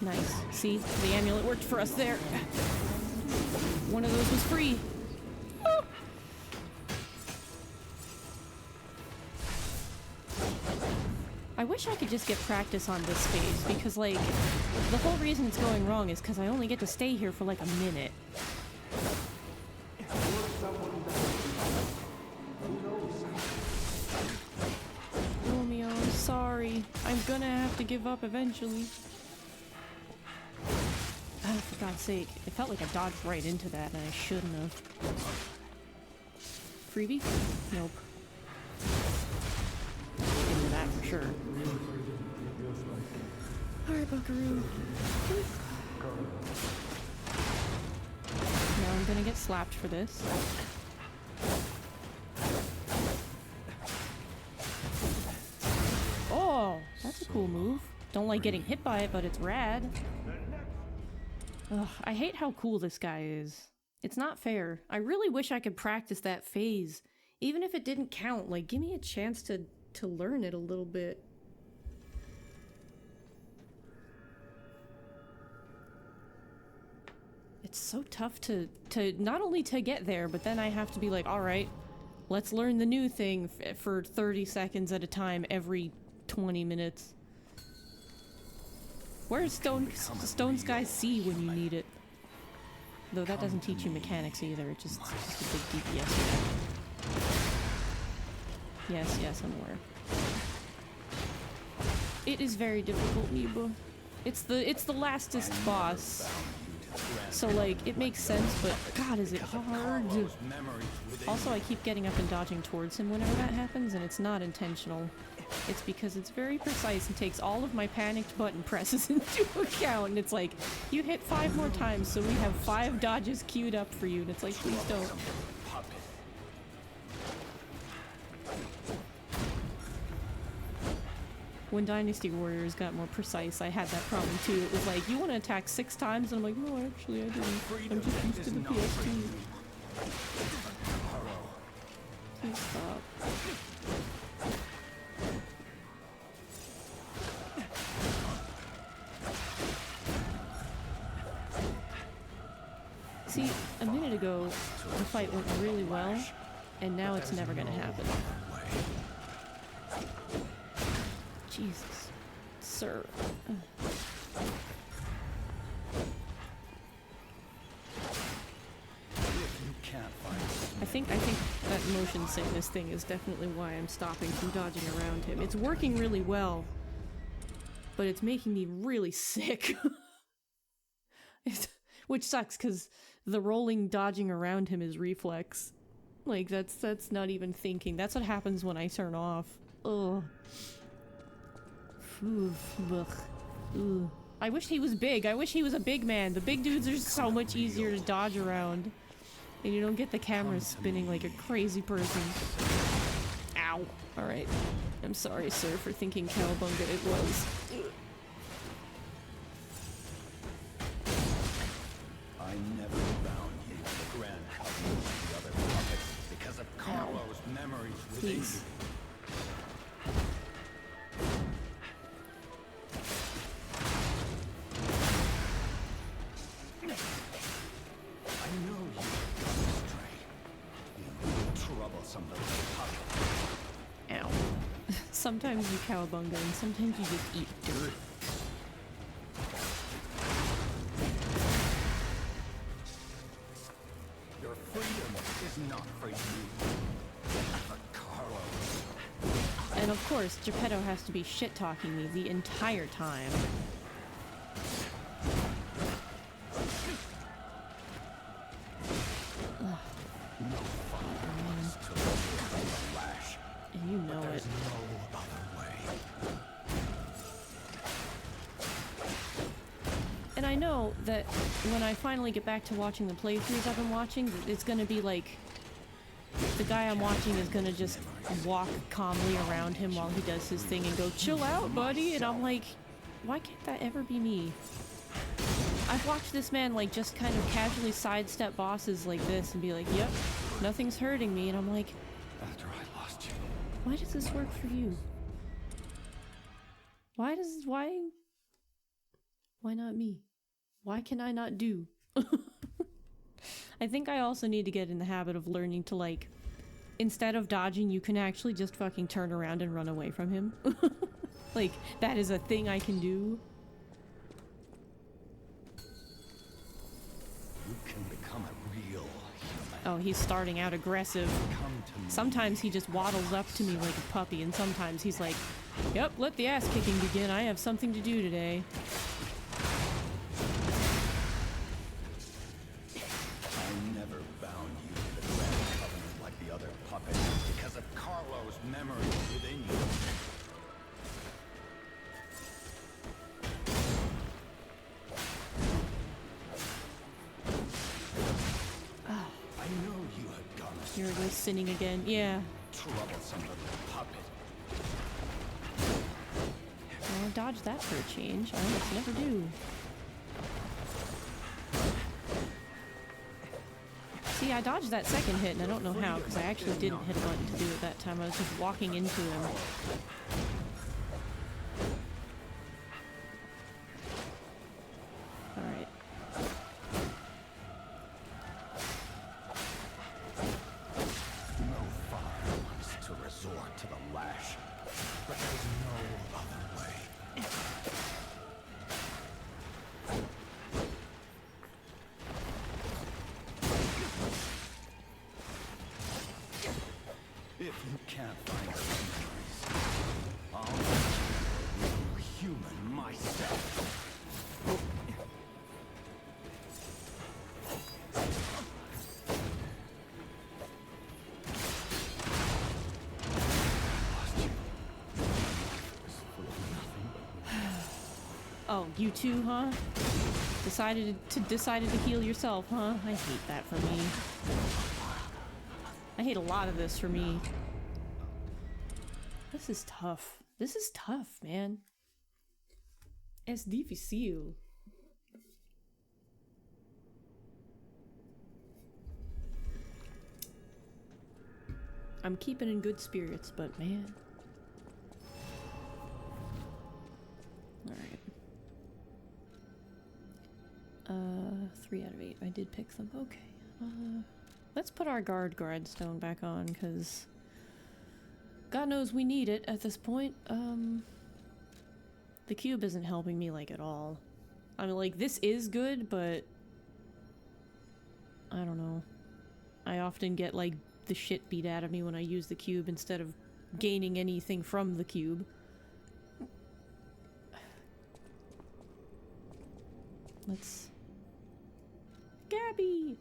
Nice. See? The amulet worked for us there. One of those was free. Woo! I wish I could just get practice on this phase, because, like, the whole reason it's going wrong is because I only get to stay here for, like, a minute. Romeo, I'm sorry. I'm gonna have to give up eventually. Oh, for God's sake. It felt like I dodged right into that, and I shouldn't have. Freebie? Nope. Into that for sure. Alright, Buckaroo. Now I'm gonna get slapped for this. Oh, that's a cool move. Don't like getting hit by it, but it's rad. Ugh, I hate how cool this guy is. It's not fair. I really wish I could practice that phase. Even if it didn't count, like, give me a chance to learn it a little bit. It's so tough to not only to get there, but then I have to be like, alright, let's learn the new thing for 30 seconds at a time every 20 minutes. Where's Stone Sky C when you need it? Though that doesn't teach you mechanics either, it's just a big DPS. Yes, I'm aware. It is very difficult, Niba. It's the lastest boss. So, like, it makes sense, but God, is it hard. Also, I keep getting up and dodging towards him whenever that happens, and it's not intentional. It's because it's very precise and takes all of my panicked button presses into account, and it's like, you hit 5 more times, so we have 5 dodges queued up for you, and it's like, please don't. When Dynasty Warriors got more precise, I had that problem too. It was like, you want to attack 6 times? And I'm like, no, actually I didn't. I'm just used to the PS2. See, a minute ago, the fight went really well, and now it's never gonna happen. Jesus. Sir. I think that motion sickness thing is definitely why I'm stopping from dodging around him. It's working really well, but it's making me really sick. Which sucks, because the rolling dodging around him is reflex. Like, that's not even thinking. That's what happens when I turn off. Ugh. Ugh. Ugh. I wish he was big. I wish he was a big man. The big dudes are so much easier to dodge around. And you don't get the camera spinning like a crazy person. Ow. Alright. I'm sorry, sir, for thinking cowabunga it was. I never bound you to the Grand Covenant like the other puppets because of Carlo's memories within Please. you. I know you have gone astray. You troublesome little puppet. Ow. Sometimes you cowabunga and sometimes you just eat dirt. Your freedom is not for you, for Carlo. And of course, Geppetto has to be shit-talking me the entire time. No father wants to live by the lash. And you know it. There's no other way. And I know that when I finally get back to watching the playthroughs I've been watching, it's gonna be like... the guy I'm watching is gonna just walk calmly around him while he does his thing and go, "Chill out, buddy," and I'm like, why can't that ever be me? I've watched this man like just kind of casually sidestep bosses like this and be like, yep, nothing's hurting me, and I'm like, After I lost you. why does this work for you? Why not me? Why can I not do? I think I also need to get in the habit of learning to, like, instead of dodging, you can actually just fucking turn around and run away from him. Like, that is a thing I can do. You can become a real human. Oh, he's starting out aggressive. Come to me. Sometimes he just waddles up to me like a puppy, and sometimes he's like, "Yep, let the ass kicking begin. I have something to do today." I never bound you to the Grand Covenant like the other puppets because of Carlo's memories within you. I know you had gone Here astray. it goes, sinning again. Yeah. Troublesome little puppet. Well, I dodged that for a change. I almost never do. See, I dodged that second hit, and I don't know how, because I actually didn't hit a button to do it that time. I was just walking into him. Alright. No father wants to resort to the lash, but there's no other way. If you can't find your memories, I'll make you a real human myself. Oh, you too, huh? Decided to heal yourself, huh? I hate that for me. I hate a lot of this for me. This is tough. This is tough, man. Es difícil. I'm keeping in good spirits, but man. Alright. 3 out of 8. I did pick them. Okay. Let's put our guard grindstone back on, because God knows we need it at this point. The cube isn't helping me, like, at all. I mean, like, this is good, but I don't know. I often get, like, the shit beat out of me when I use the cube instead of gaining anything from the cube. Let's... Gabby!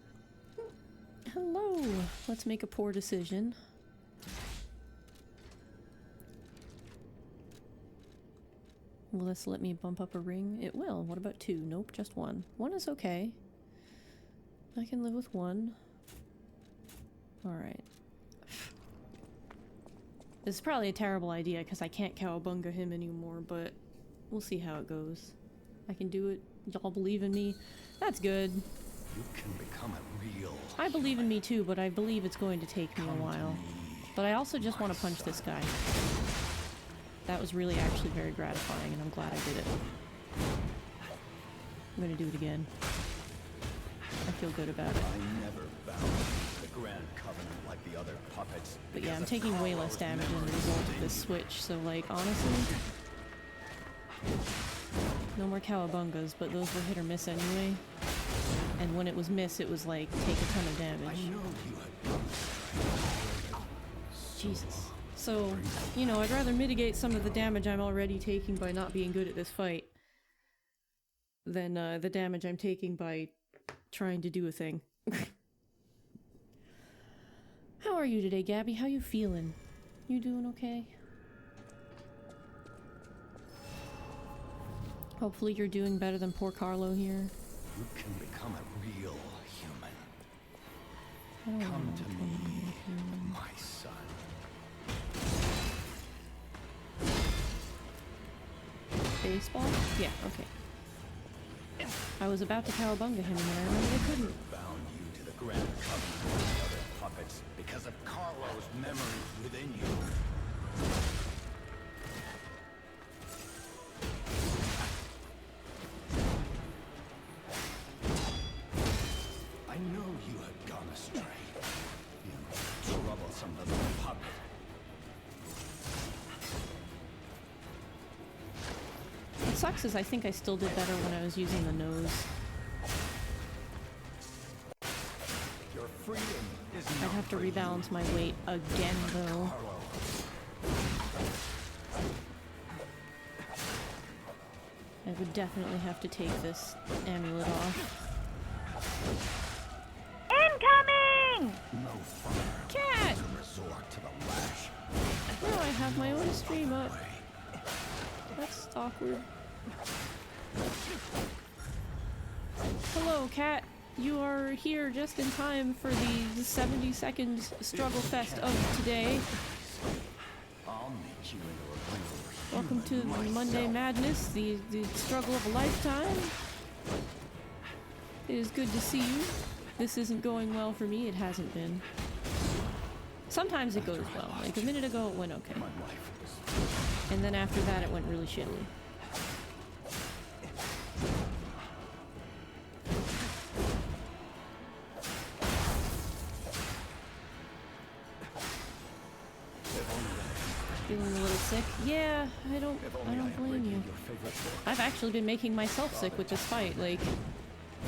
Hello! Let's make a poor decision. Will this let me bump up a ring? It will. What about 2? Nope, just 1. 1 is okay. I can live with 1. Alright. This is probably a terrible idea because I can't cowabunga him anymore, but we'll see how it goes. I can do it. Y'all believe in me? That's good. You can become a real... I believe in me too, but I believe it's going to take me a while. But I also just want to punch this guy. That was really actually very gratifying, and I'm glad I did it. I'm gonna do it again. I feel good about it. I never bound the Grand Covenant like the other puppets. But yeah, I'm taking way less damage as a result of this switch, so like, honestly... No more cowabungas, but those were hit or miss anyway. And when it was miss, it was like, take a ton of damage. Jesus. So, you know, I'd rather mitigate some of the damage I'm already taking by not being good at this fight than the damage I'm taking by trying to do a thing. How are you today, Gabby? How you feeling? You doing okay? Hopefully you're doing better than poor Carlo here. You can become a real human. Come to me, my son. Baseball? Yeah, okay. I was about to cowabunga him and then I remembered I couldn't. Bound you to the Grand Covenant and the other puppets because of Carlo's memories within you. I know you had gone astray. You troublesome little puppet. What sucks is I think I still did better when I was using the nose. Your freedom is I'd not have to for you. rebalance my weight again though. Carlo. I would definitely have to take this amulet off. Incoming! No fire. Cat! To resort to the lash. Now I have my own stream up. That's awkward. Hello, Cat. You are here just in time for the 70-second struggle fest of today. I'll make you into a real Welcome to human Monday myself. Madness, the struggle of a lifetime. It is good to see you. This isn't going well for me. It hasn't been. Sometimes it goes well. Like a minute ago it went okay. My life was And then after that it went really shittily. Feeling a little sick? Yeah, I don't blame you. I've actually been making myself sick with this fight. Like,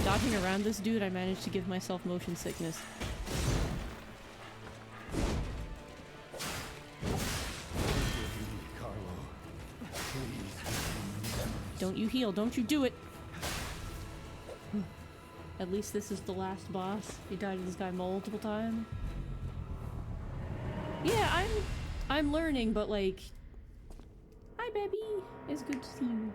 dodging around this dude, I managed to give myself motion sickness. Don't you heal, don't you do it! At least this is the last boss. You died to this guy multiple times. Yeah, I'm learning, but like... Hi, baby! It's good to see you.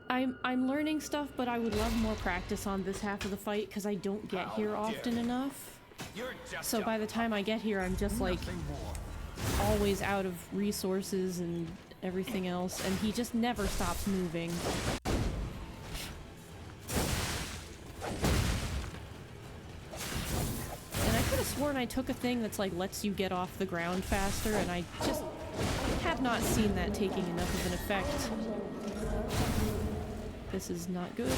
I'm learning stuff, but I would love more practice on this half of the fight, because I don't get here often enough. So by the time I get here, I'm just like... always out of resources and everything else, and he just never stops moving. And I could have sworn I took a thing that's like lets you get off the ground faster, and I just have not seen that taking enough of an effect. This is not good.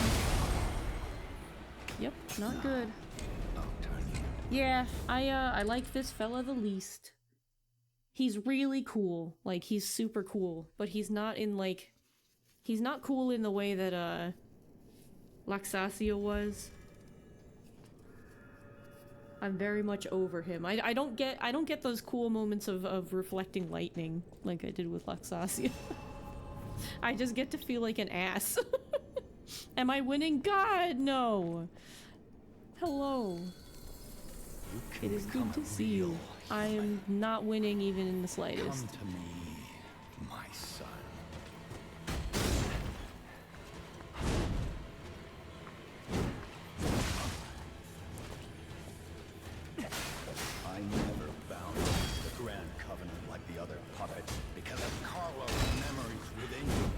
Yep, not good. I'll turn you. Yeah, I like this fella the least. He's really cool. Like, he's super cool. But he's not in, like... He's not cool in the way that, Laxasia was. I'm very much over him. I don't get those cool moments of reflecting lightning like I did with Laxasia. I just get to feel like an ass. Am I winning? God, no! Hello. It is good to see you. I am not winning even in the slightest. Come to me, my son. I never bound the Grand Covenant like the other puppets because of Carlo's memories within you.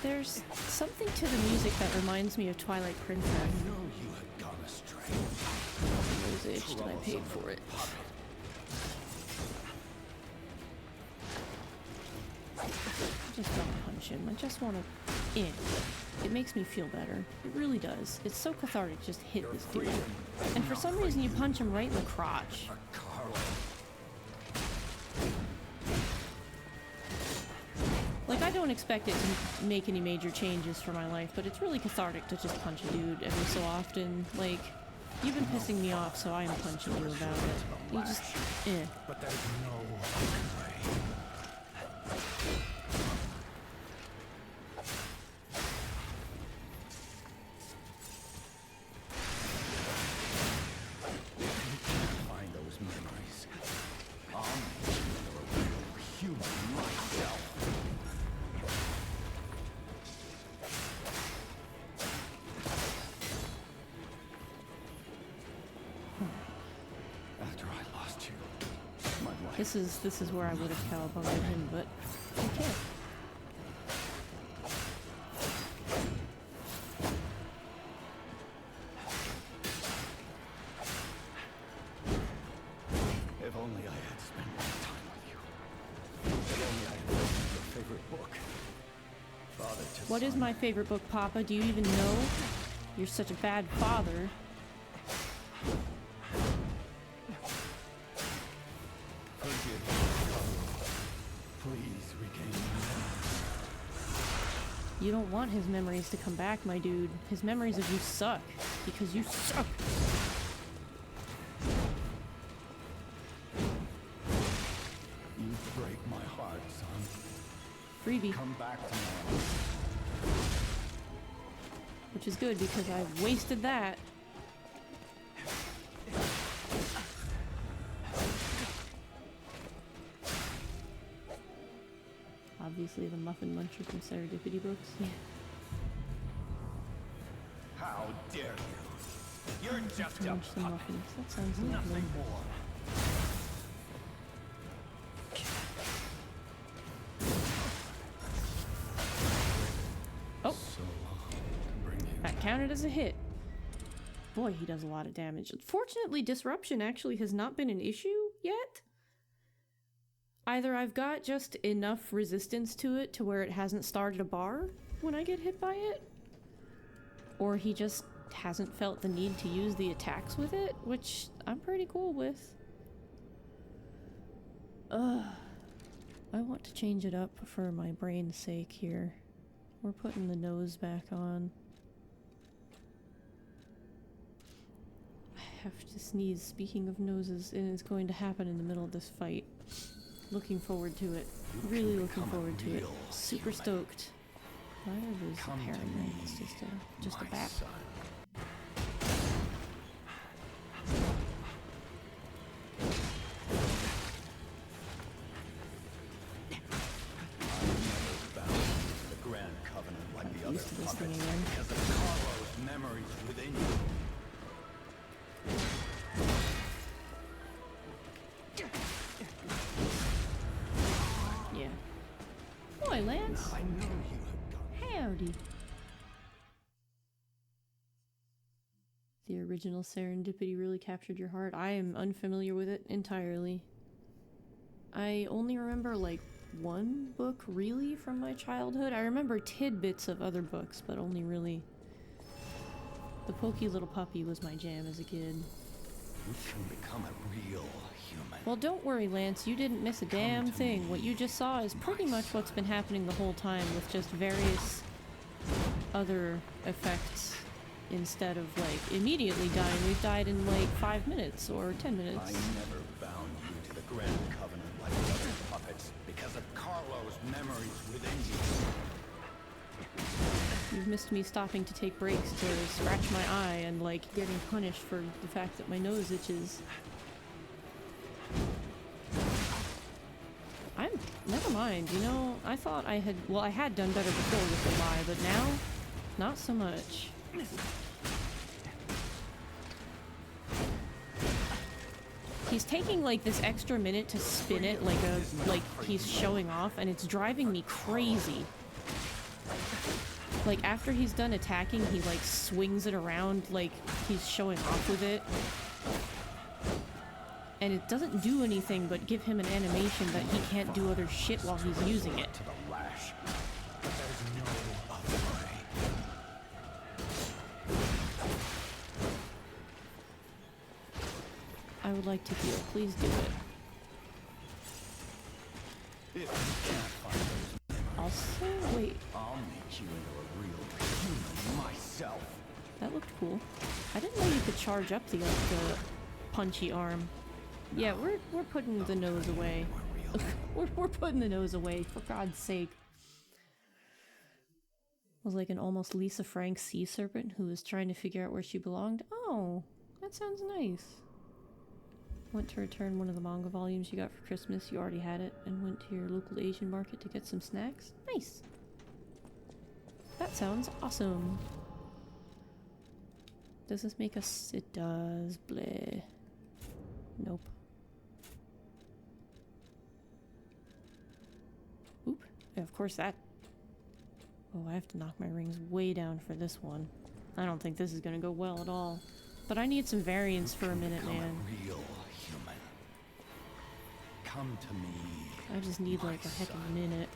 There's something to the music that reminds me of Twilight Princess. I know you had gone astray. Rose itched and I paid for it. I just want to punch him. I just want to... It makes me feel better. It really does. It's so cathartic to just hit this dude. And for some reason you punch him right in the crotch. Carlo. Like, I don't expect it to make any major changes for my life, but it's really cathartic to just punch a dude every so often. Like, you've been pissing me off, so I am punching you about it. You just... But there's no other way. You can't find those memories. I'll make you a real human myself. After I lost you, my life. This is where I would have cowabungered him, but I can't. If only I had spent more time with you. If only I had read your favorite book. Father to What is son. my favorite book, Papa? Do you even know? You're such a bad father. Forgive me. Please regain my memories. You don't want his memories to come back, my dude. His memories of you suck. Because you suck. You break my heart, son. Freebie. Come back tomorrow. Which is good because I've wasted that. Obviously the Muffin Muncher from Serendipity books. Yeah. How dare you? You're just a Munch the puppet. muffins. That sounds lovely. Nothing more. Oh, So long to bring you that counted as a hit. Boy, he does a lot of damage. Fortunately, disruption actually has not been an issue yet. Either I've got just enough resistance to it to where it hasn't started a bar when I get hit by it, or he just hasn't felt the need to use the attacks with it, which I'm pretty cool with. Ugh. I want to change it up for my brain's sake here. We're putting the nose back on. I have to sneeze. Speaking of noses, and it's going to happen in the middle of this fight. Looking forward to it. Really looking forward to it. Super stoked. Why are those Come to apparently? me, It's just a my bat. son. I never bound to the Grand Covenant like the other Used to this thing puppets again. because of Carlo's memories within you. Yeah. Boy, Lance. I know you have gone. Howdy. The original Serendipity really captured your heart. I am unfamiliar with it entirely. I only remember, like, one book really from my childhood. I remember tidbits of other books, but only really... The Pokey Little Puppy was my jam as a kid. You can become a real human. Well, don't worry, Lance. You didn't miss a damn thing. What you just saw is pretty much what's been happening the whole time with just various other effects. Instead of, like, immediately dying, we've died in, like, 5 minutes or 10 minutes. I never bound you to the Grand Covenant like the other puppets because of Carlo's memories within you. You've missed me stopping to take breaks to scratch my eye and, like, getting punished for the fact that my nose itches. Never mind, you know, I thought I had... Well, I had done better before with the lie, but now, not so much. He's taking like this extra minute to spin it like he's showing off, and it's driving me crazy. Like after he's done attacking, he like swings it around like he's showing off with it. And it doesn't do anything but give him an animation that he can't do other shit while he's using it. To the lash. There's no other way. I would like to heal. Please do it. If you can't find those memories, Also, wait. I'll make you into a real human myself. That looked cool. I didn't know you could charge up the punchy arm. Yeah, we're putting the nose away. we're putting the nose away, for God's sake. Was like an almost Lisa Frank sea serpent who was trying to figure out where she belonged. Oh, that sounds nice. Went to return one of the manga volumes you got for Christmas. You already had it, and went to your local Asian market to get some snacks. Nice. That sounds awesome. Does this make us? It does. Bleh. Nope. Oop. Yeah, of course that... Oh, I have to knock my rings way down for this one. I don't think this is gonna go well at all. But I need some variance for a minute, man. A real human. Come to me. I just need like a heck of a minute.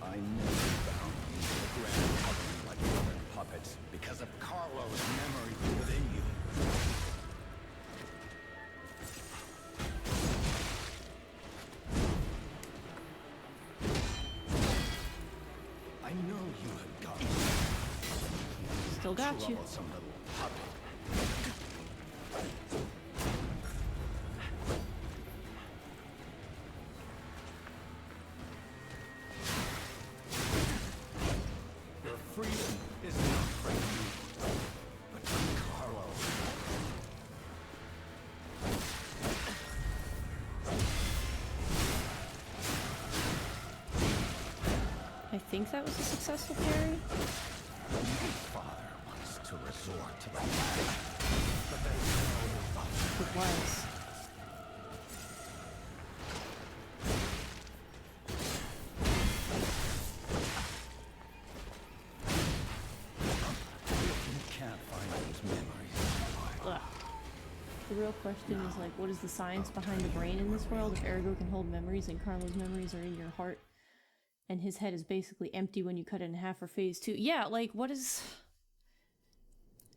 I never found you in the Grand Covenant like the other puppets because of Carlo's memory within you. I know you have got me. Still got you. Troublesome little puppet. Your freedom is not from you, but from Carlo. I think that was a successful parry. Your father wants to resort to the lash, but there's no other. It was. You can't find those memories. Ugh. The real question is like, what is the science behind the brain in this world? If Ergo can hold memories and Carlo's memories are in your heart, and his head is basically empty when you cut it in half for phase 2. Yeah, like, what is...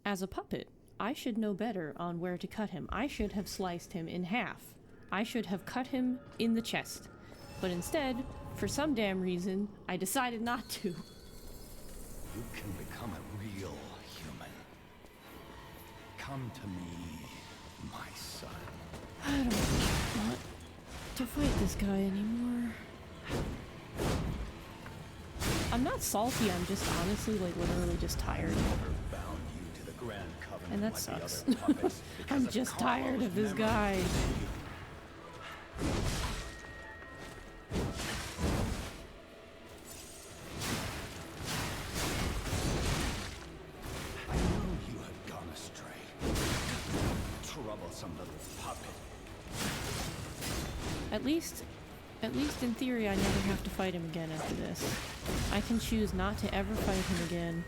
As a puppet, I should know better on where to cut him. I should have sliced him in half. I should have cut him in the chest. But instead, for some damn reason, I decided not to. You can become a real human. Come to me, my son. I don't want to fight this guy anymore. I'm not salty, I'm just honestly, like, literally just tired. Never bound you to the Grand Covenant And that like sucks. the other puppets because I'm of just Carlo's tired of this memory guy. within you. I know you have gone astray. Troublesome little puppet. At least in theory, I never have to fight him again after this. I can choose not to ever fight him again.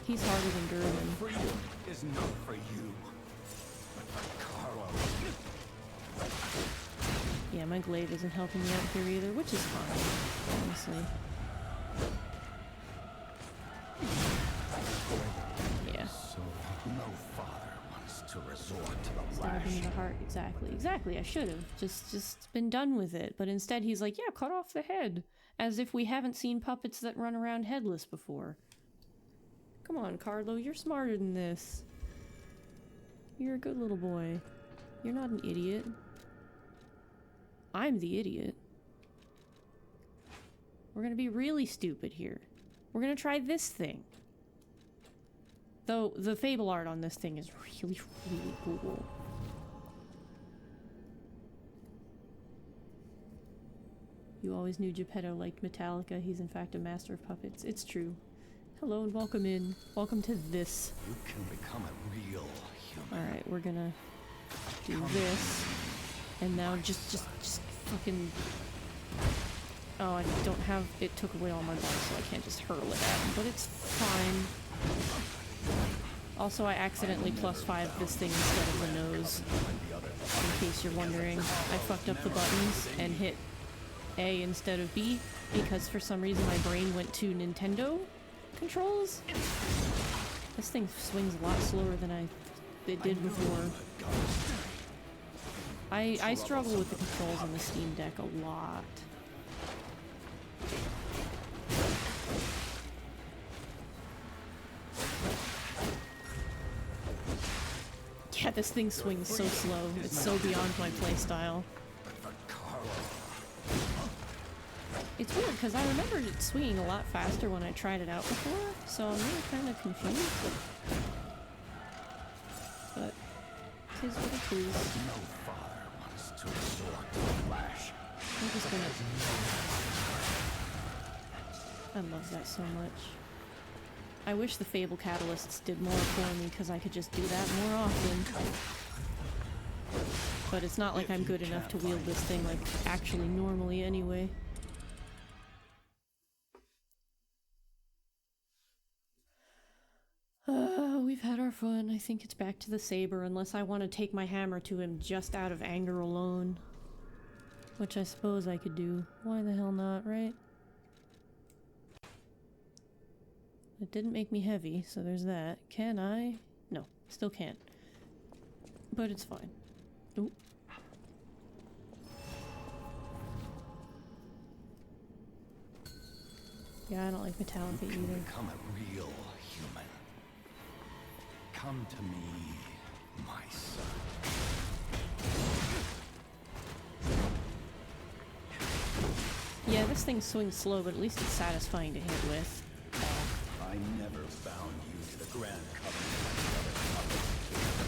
He's harder than Durban. Freedom is not for you, but for Carlos. Yeah, my glaive isn't helping me out here either, which is fine, honestly. Yeah. So no father wants to resort to the Stab him in lash. the heart. Exactly. I should have just been done with it. But instead he's like, yeah, cut off the head. As if we haven't seen puppets that run around headless before. Come on, Carlo, you're smarter than this. You're a good little boy. You're not an idiot. I'm the idiot. We're gonna be really stupid here. We're gonna try this thing. Though, the fable art on this thing is really, really cool. You always knew Geppetto liked Metallica. He's in fact a master of puppets. It's true. Hello and welcome in. Welcome to this. You can become a real human. Alright, we're gonna do this. And now just fucking... Oh, I don't have... It took away all my bars, so I can't just hurl it at him. But it's fine. Also, I accidentally +5 this thing instead of the nose. In case you're wondering. I fucked up the buttons and hit A instead of B, because for some reason my brain went to Nintendo controls. This thing swings a lot slower than it did before. I struggle with the controls on the Steam Deck a lot. Yeah, this thing swings so slow. It's so beyond my playstyle. It's weird, because I remember it swinging a lot faster when I tried it out before, so I'm really kind of confused. But, it is what it is. No father wants to resort to the lash. I'm just gonna... I love that so much. I wish the Fable Catalysts did more for me, because I could just do that more often. But it's not like I'm good enough to wield this thing, like, actually normally anyway. We've had our fun. I think it's back to the saber, unless I want to take my hammer to him just out of anger alone. Which I suppose I could do. Why the hell not, right? It didn't make me heavy, so there's that. Can I? No, still can't. But it's fine. Ooh. Yeah, I don't like Metallica either. Become a real human. Come to me, my son. Yeah, this thing swings slow, but at least it's satisfying to hit with. I never bound you to the Grand Covenant like the other puppets.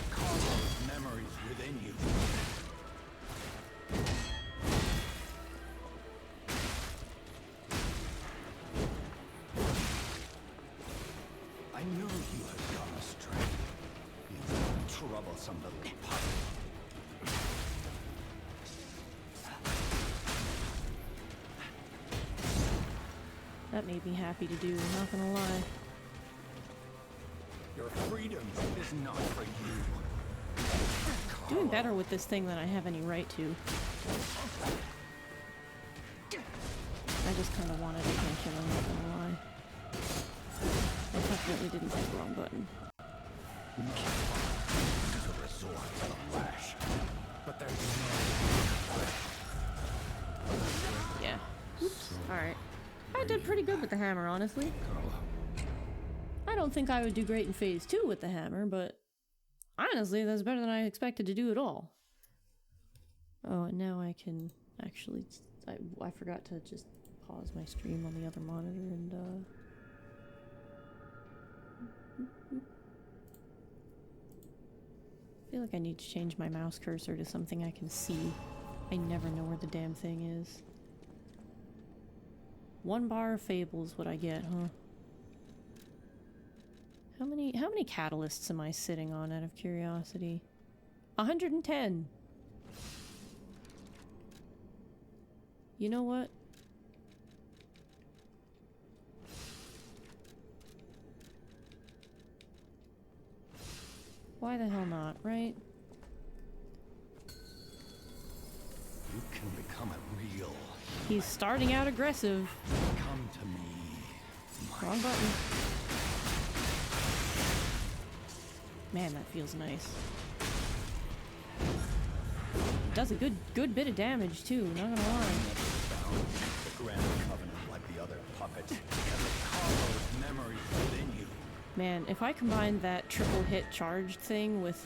Carlos' memories within you. I knew you had gone astray. You troublesome little puppet. That made me happy to do, not gonna lie. Your freedom is not for you. Doing better with this thing than I have any right to. I just kind of wanted attention, I'm not gonna lie. I definitely didn't hit the wrong button. To resort to the lash. But there's Yeah. Oops. Alright. I did pretty good with the hammer, honestly. I don't think I would do great in phase 2 with the hammer, but honestly, that's better than I expected to do at all. Oh, and now I can actually... I forgot to just pause my stream on the other monitor and, I feel like I need to change my mouse cursor to something I can see. I never know where the damn thing is. 1 bar of fables what I get, huh? How many catalysts am I sitting on out of curiosity? 110! You know what? Why the hell not, right? You can become it real. He's starting out aggressive. Come to me. Wrong button. Man, that feels nice. Does a good bit of damage too, not gonna lie. The Grand Covenant like the other puppets because of Carlo's memory within you. Man, if I combined that triple hit charged thing with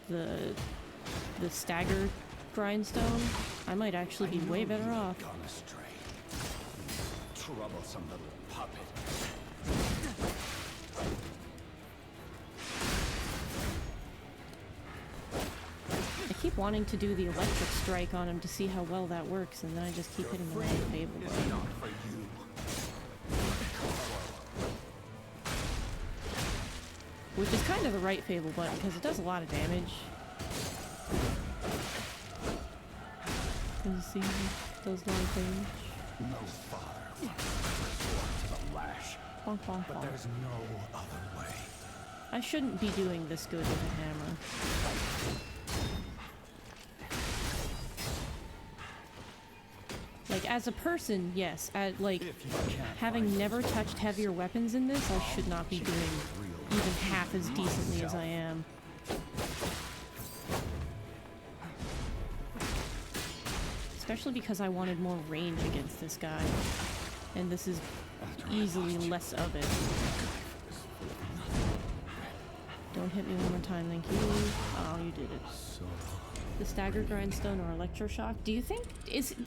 the stagger grindstone, I might actually be way better off. Gone astray. Troublesome little puppet. I keep wanting to do the electric strike on him to see how well that works, and then I just keep hitting the right fable It's button. not for you. Which is kind of the right fable button, because it does a lot of damage. Does see, does a lot of damage. No father resort to the lash, Bonk, bonk, but bonk. there's no other way. I shouldn't be doing this good with a hammer. Like, as a person, yes. Like, having never touched heavier weapons in this, I should not be doing even half as decently as I am. Especially because I wanted more range against this guy. And this is easily less of it. Don't hit me one more time, thank you. Oh, you did it. The stagger grindstone or electroshock. Do you think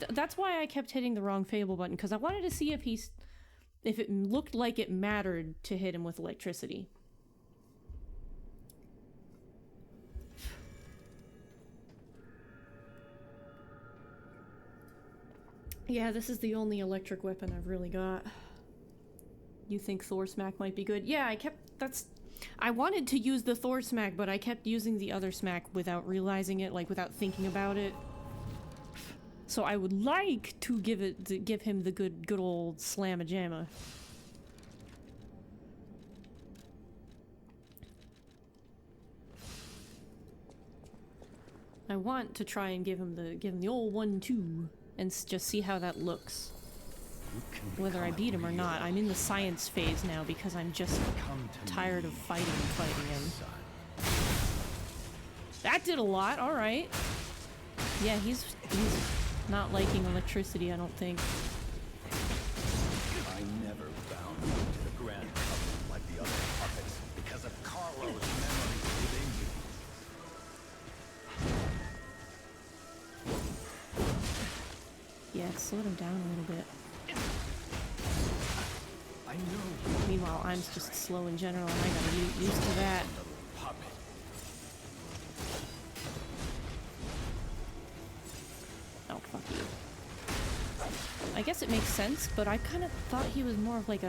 that's why I kept hitting the wrong fable button, because I wanted to see if it looked like it mattered to hit him with electricity. Yeah, this is the only electric weapon I've really got. You think Thor Smack might be good? Yeah, I wanted to use the Thor Smack, but I kept using the other smack without realizing it, like without thinking about it. So I would like to give him the good old slamma-jamma. I want to try and give him the old 1-2 and just see how that looks. Whether I beat him or not. I'm in the science phase now because I'm just tired of fighting him. That did a lot, alright. Yeah, he's not liking electricity, I don't think. I never bound you to the Grand Covenant like the other puppets because of Carlo's memory within you. Yeah, slow him down a little bit. I know. Meanwhile, I'm just slow in general, and I gotta get used to that. Puppet. Oh, fuck you. I guess it makes sense, but I kind of thought he was more of like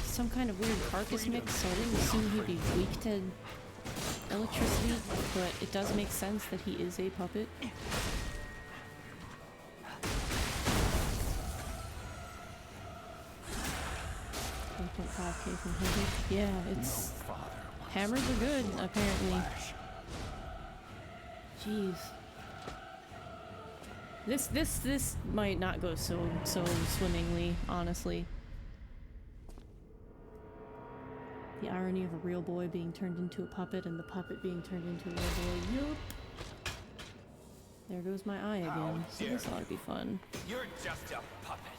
some kind of weird carcass mix, so I didn't assume he'd be weak to electricity, but it does make sense that he is a puppet. 1.5k from Hoodie. Yeah, it's... Hammers are good, apparently. Jeez. This might not go so swimmingly, honestly. The irony of a real boy being turned into a puppet and the puppet being turned into a real boy. Yup. There goes my eye again. So this ought to be fun. You're just a puppet.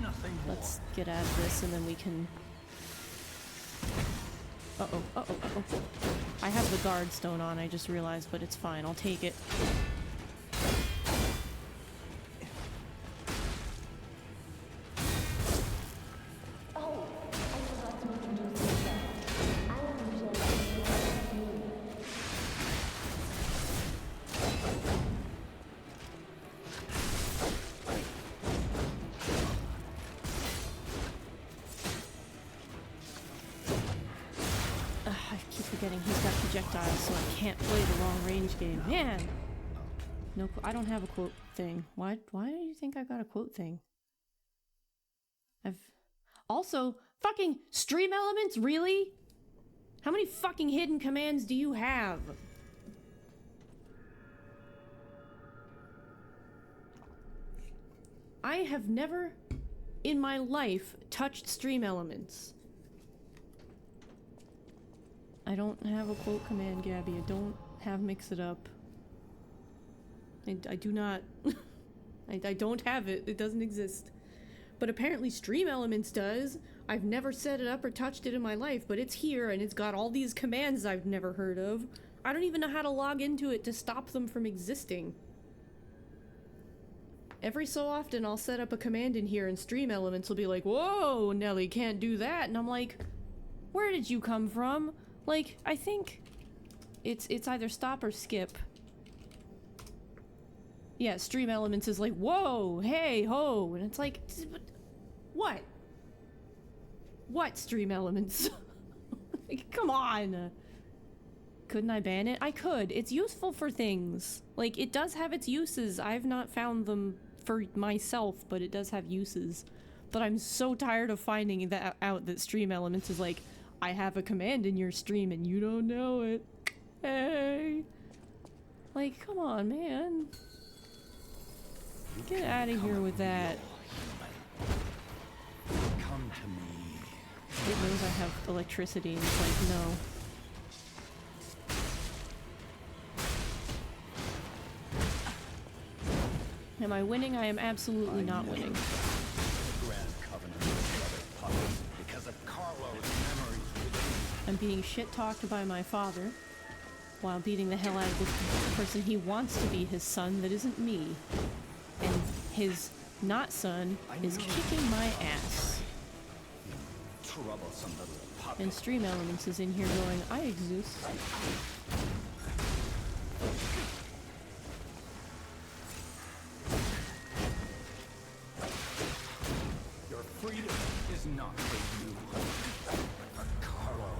Nothing more. Let's get out of this and then we can... Uh-oh, uh-oh, uh-oh. I have the guard stone on, I just realized, but it's fine. I'll take it. He's got projectiles, so I can't play the long range game. Man! No, I don't have a quote thing. Why do you think I got a quote thing? Also, fucking Stream Elements, really? How many fucking hidden commands do you have? I have never in my life touched Stream Elements. I don't have a quote command, Gabby. I don't have Mix It Up. I do not. I don't have it. It doesn't exist. But apparently Stream Elements does. I've never set it up or touched it in my life, but it's here and it's got all these commands I've never heard of. I don't even know how to log into it to stop them from existing. Every so often I'll set up a command in here and Stream Elements will be like, whoa, Nelly, can't do that. And I'm like, where did you come from? Like, I think it's either stop or skip. Yeah, Stream Elements is like, whoa, hey, ho, and it's like, what? What Stream Elements? Like, come on. Couldn't I ban it? I could. It's useful for things. Like, it does have its uses. I've not found them for myself, but it does have uses. But I'm so tired of finding that out that Stream Elements is like, I have a command in your stream and you don't know it. Hey. Like, come on, man. Get out of here with that. Come to me. It knows I have electricity and it's like, no. Am I winning? I am absolutely not winning. Grand Covenant with the other puppets because of Carlo's memories within you. I'm being shit-talked by my father while beating the hell out of the person he wants to be his son that isn't me. And his not son is kicking my ass. Troublesome little puppet. And Stream Elements is in here going, I exist. Your freedom is not for you, but for Carlo.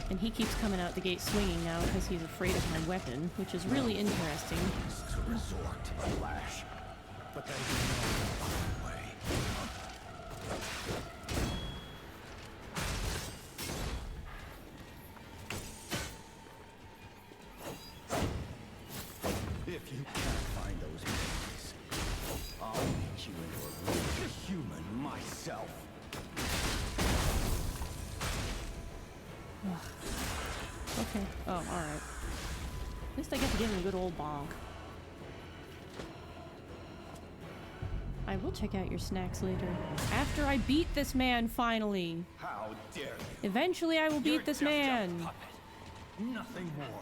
And he keeps coming out the gate swinging now because he's afraid of my weapon, which is really interesting. To resort to the lash, but there is no other way. If you can't find those memories, I'll make you into a real human myself. Okay. Oh, alright. At least I get to give him a good old bonk. I will check out your snacks later. After I beat this man, finally! How dare you? Eventually I will You're beat this just a man! puppet. Nothing more.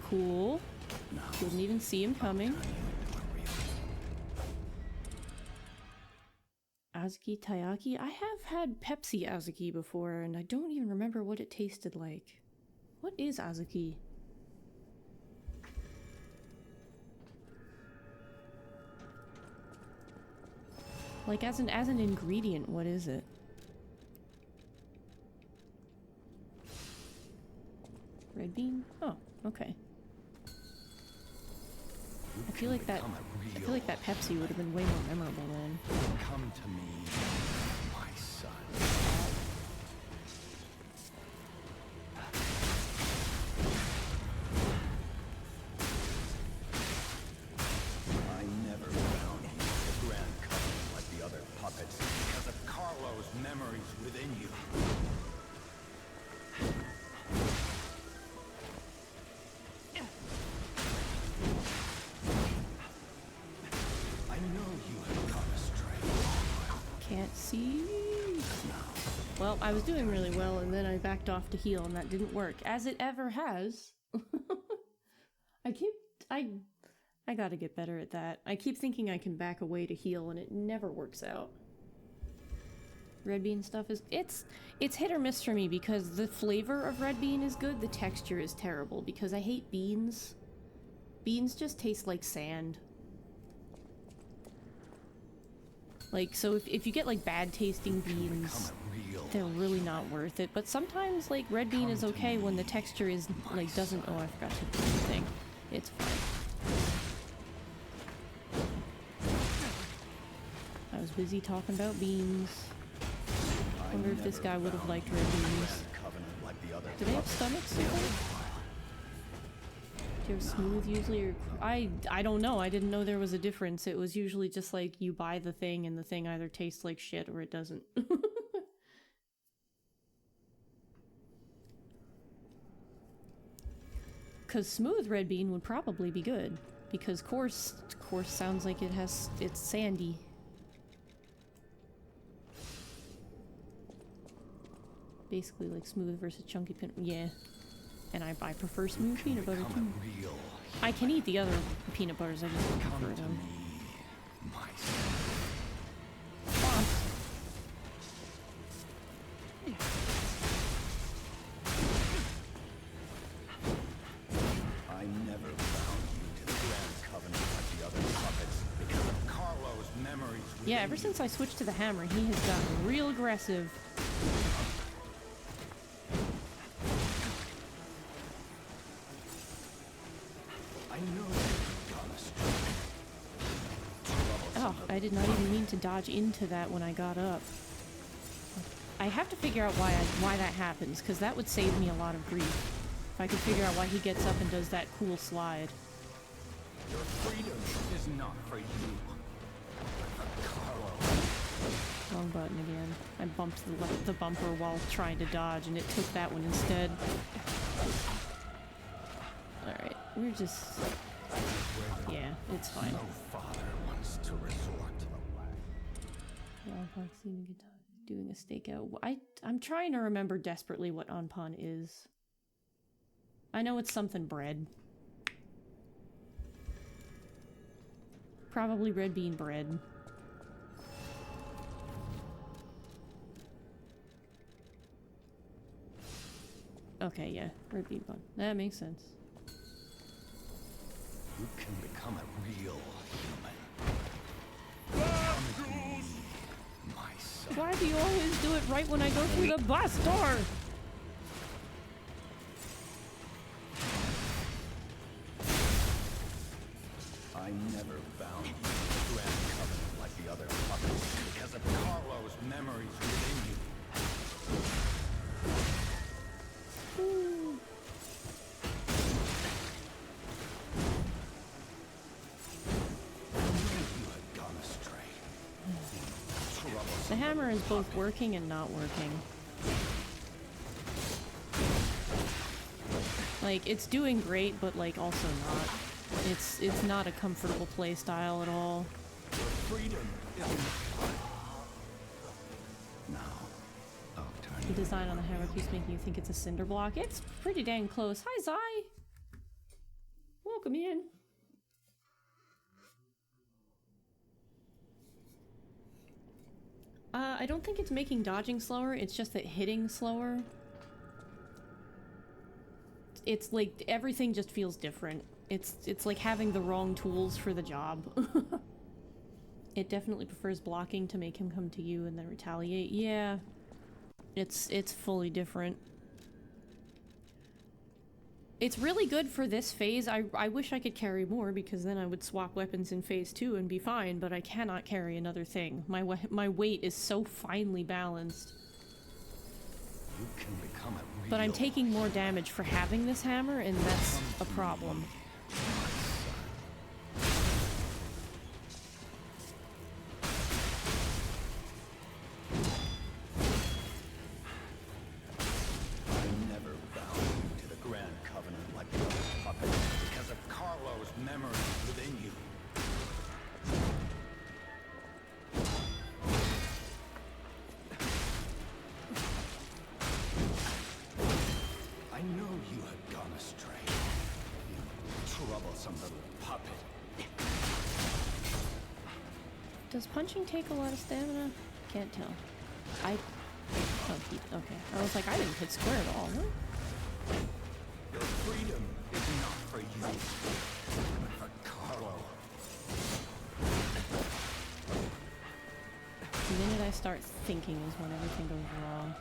Cool. Didn't even see him coming. Azuki Taiyaki? I have had Pepsi Azuki before, and I don't even remember what it tasted like. What is Azuki? Like, as an ingredient, what is it? Red bean? Oh, okay. I feel like that Pepsi would have been way more memorable then. Come to me, my son. I never found you the Grand Covenant like the other puppets because of Carlo's memories within you. Can't see. Well, I was doing really well, and then I backed off to heal, and that didn't work, as it ever has. I gotta get better at that. I keep thinking I can back away to heal, and it never works out. Red bean stuff is... It's hit or miss for me, because the flavor of red bean is good, the texture is terrible, because I hate beans. Beans just taste like sand. Like, so if you get, like, bad-tasting beans, Become a real they're really not worth it. But sometimes, like, red bean is okay when the texture is, like, doesn't... Oh, I forgot to do the thing. It's fine. I was busy talking about beans. I wonder if this guy would have liked red beans. Do they have stomachs? Do you have smooth usually, or... I don't know. I didn't know there was a difference. It was usually just like you buy the thing and the thing either tastes like shit or it doesn't. Because smooth red bean would probably be good. Because coarse sounds like it's sandy. Basically like smooth versus chunky yeah. And I prefer smooth peanut butter too. I can eat the other peanut butters, I just don't prefer them. I never bound you to the Grand Covenant like the other puppets because of Carlo's memories. Yeah, ever since I switched to the hammer, he has gotten real aggressive. Oh, I did not even mean to dodge into that when I got up. I have to figure out why that happens, because that would save me a lot of grief. If I could figure out why he gets up and does that cool slide. Your freedom is not for you. Wrong button again. I bumped the bumper while trying to dodge, and it took that one instead. Alright, we're just... Yeah, it's fine. No father wants to resort. Doing a stakeout. I'm trying to remember desperately what Anpan is. I know it's something bread. Probably red bean bread. Okay, yeah, red bean bun. That makes sense. You can become a real human. My son. Why do you always do it right when I go through the bus door? I never bound you to the Grand Covenant like the other puppets because of Carlo's memories within you. The hammer is both working and not working. Like, it's doing great, but like also not. It's not a comfortable play style at all. Your freedom is now. I'll turn The design on the hammer keeps making you think it's a cinder block. It's pretty dang close. Hi, Zai! Welcome in. I don't think it's making dodging slower, it's just that hitting slower. It's like, everything just feels different. It's like having the wrong tools for the job. It definitely prefers blocking to make him come to you and then retaliate. Yeah. It's fully different. It's really good for this phase. I wish I could carry more, because then I would swap weapons in phase 2 and be fine, but I cannot carry another thing. My weight is so finely balanced. You can become a real But I'm taking more damage for having this hammer, and that's a problem. Does punching take a lot of stamina? Can't tell. Oh, okay. I was like, I didn't hit square at all. Huh? Your freedom is not for you, but for Carlo. minute I start thinking is when everything goes wrong.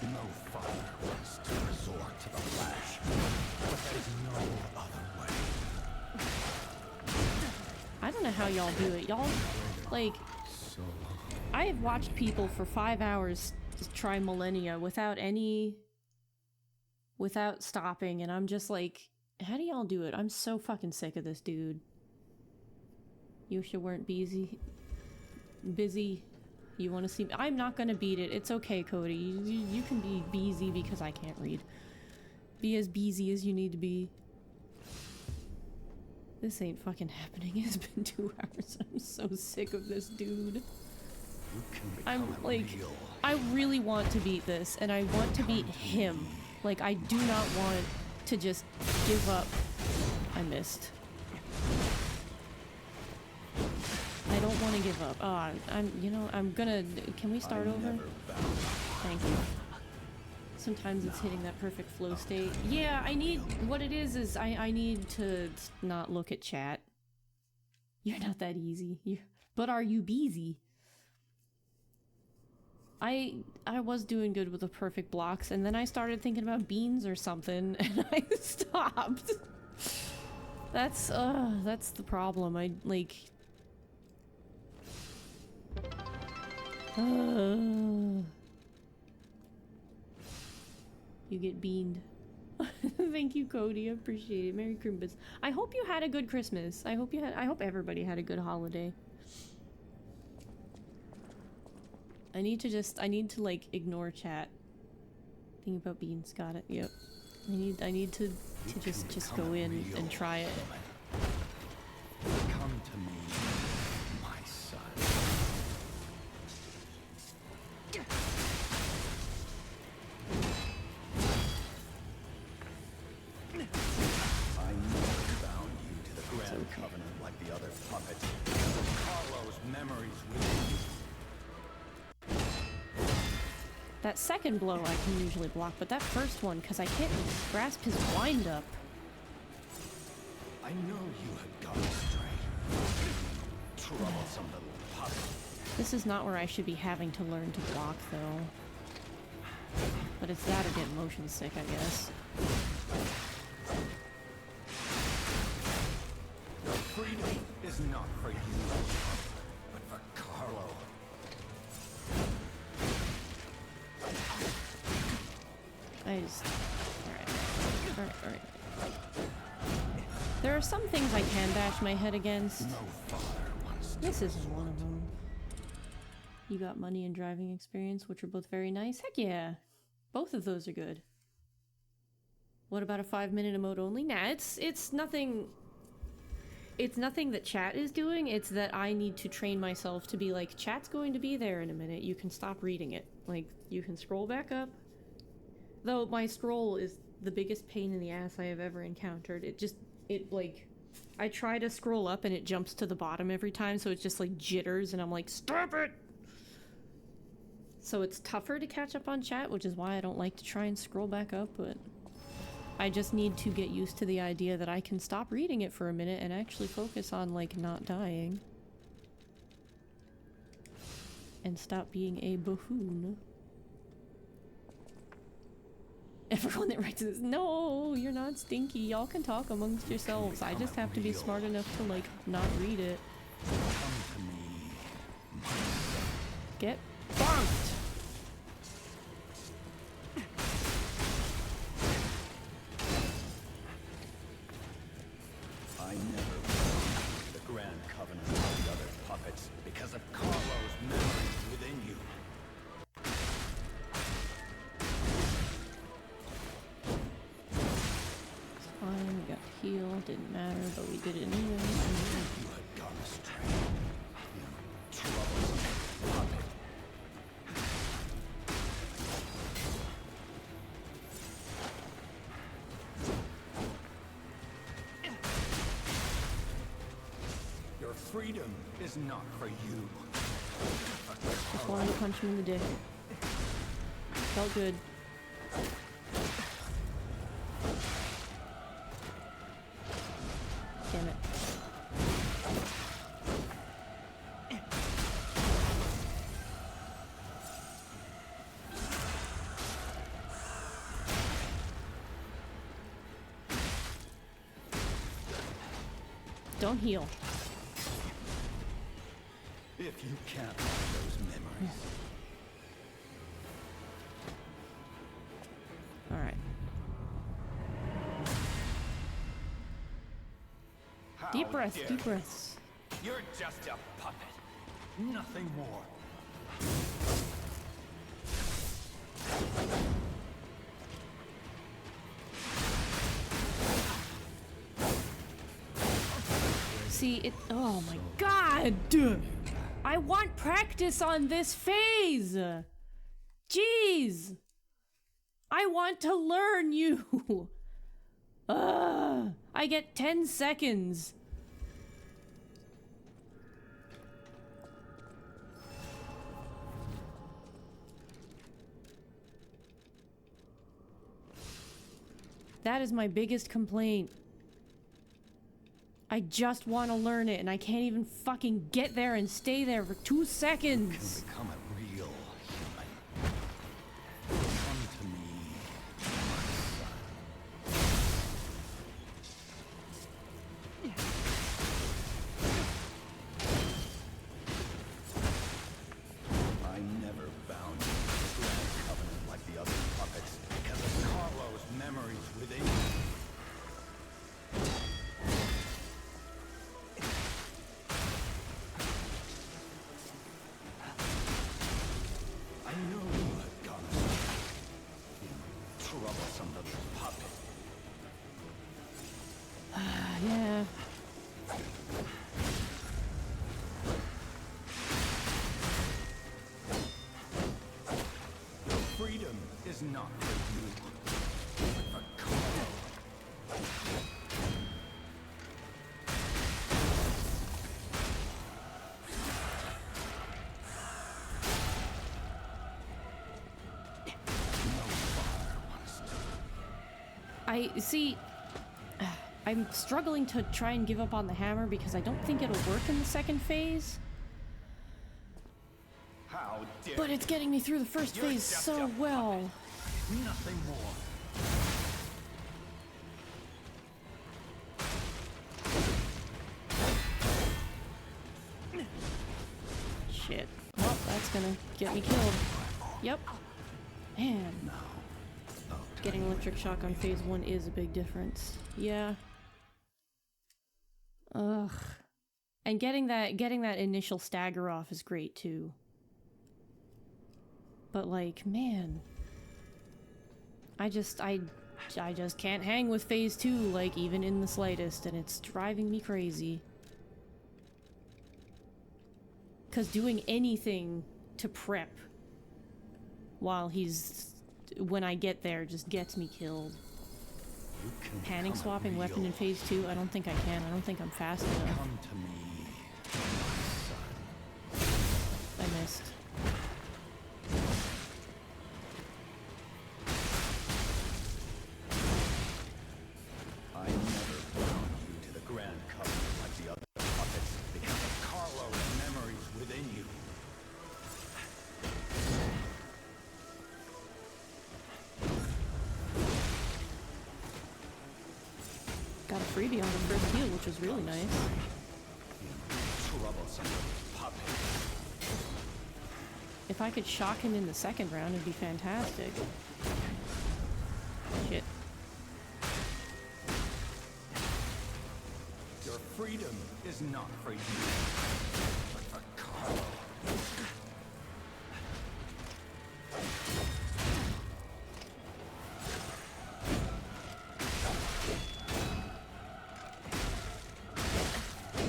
No father wants to resort to the lash, but there's no other way. I don't know how y'all do it. Y'all, like, So I have watched people for 5 hours try Millennia without stopping, and I'm just like, how do y'all do it? I'm so fucking sick of this dude. You wish you weren't busy. You want to see me? I'm not gonna beat it. It's okay, Cody. You can be busy because I can't read. Be as busy as you need to be. This ain't fucking happening. It's been 2 hours. I'm so sick of this dude. you can I'm become like, real. I really want to beat this, and I want to beat him. Like, I do not want to just give up. I missed. I don't want to give up. Oh, I'm gonna, can we start over? Thank you. Sometimes it's hitting that perfect flow state. Yeah, what it is I need to not look at chat. You're not that easy. But are you busy? I was doing good with the perfect blocks, and then I started thinking about beans or something, and I stopped. That's the problem. You get beaned. Thank you, Cody. I appreciate it. Merry Christmas. I hope you had a good Christmas. I hope everybody had a good holiday. I need to like ignore chat. Think about beans. Got it. Yep. I need to just go in and try it. Come to me, my son. I never bound you to the Grand Covenant like the other puppets. Because of Carlo's memories within you. That second blow I can usually block, but that first one, because I can't grasp his wind-up. I know you had gone astray. Troublesome little puppet. This is not where I should be having to learn to block, though. But it's that or get motion sick, I guess. Your freedom is not for you, but for Carlo. Alright. There are some things I can bash my head against. No father wants to. This isn't one of them. You got money and driving experience, which are both very nice. Heck yeah! Both of those are good. What about a 5-minute emote only? Nah, it's nothing... It's nothing that chat is doing, it's that I need to train myself to be like, chat's going to be there in a minute, you can stop reading it. Like, you can scroll back up. Though my scroll is the biggest pain in the ass I have ever encountered. I try to scroll up and it jumps to the bottom every time, so it just like jitters and I'm like, stop it! So it's tougher to catch up on chat, which is why I don't like to try and scroll back up, but I just need to get used to the idea that I can stop reading it for a minute and actually focus on, like, not dying. And stop being a buffoon. Everyone that writes this, no, you're not stinky. Y'all can talk amongst yourselves. I just have to be smart enough to, like, not read it. Come to me. Get bonked! I never belonged to the Grand Covenant of the other puppets because of Carlo's memories within you. It's fine, we got healed, didn't matter, but we did it anyway. You had gone astray. You troublesome puppet. Your freedom is not for you. Just wanted to punch him in the dick. Felt good. Damn it. don't heal. If you can't find those memories, Alright. how Deep breaths, dare deep you. breaths. You're just a puppet, nothing more. See, it. Oh my god! I want practice on this phase! Jeez! I want to learn you! I get 10 seconds. That is my biggest complaint. I just want to learn it, and I can't even fucking get there and stay there for 2 seconds. Become a real human. Come to me, my son. I never bound you to the Grand Covenant like the other puppets because of Carlo's memories within you. I know you have gone astray. You troublesome little puppet. Yeah. Your freedom is not for you, but for Carlo. I see. I'm struggling to try and give up on the hammer because I don't think it'll work in the second phase. How dare But it's getting me through the first You're phase just so a well. puppet, nothing more. Shit. Well, that's gonna get me killed. Yep. Man. Getting electric shock on phase 1 is a big difference. Yeah. Ugh. And getting that initial stagger off is great too. But like, man. I just can't hang with phase 2, like, even in the slightest, and it's driving me crazy. 'Cause doing anything to prep while when I get there just gets me killed. You can Panic become a swapping weapon in real- phase 2? I don't think I can. I don't think I'm fast enough. Come to me, my son. I missed. I never bound you to the Grand Covenant like the other puppets because of Carlo's memories within you. Got a freebie on the first heal, which was really nice. Troublesome little puppet. If I could shock him in the second round, it'd be fantastic. Shit. Your freedom is not for you, but for Carlo.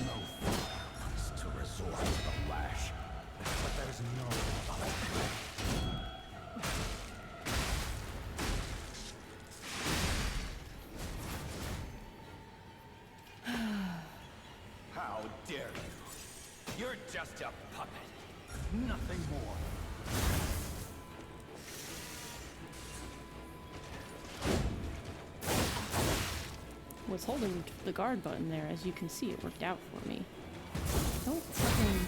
No father wants to resort to the lash, but there's no other way. How dare you? You're just a puppet, nothing more. Was holding the guard button there, as you can see, it worked out for me. Don't fucking...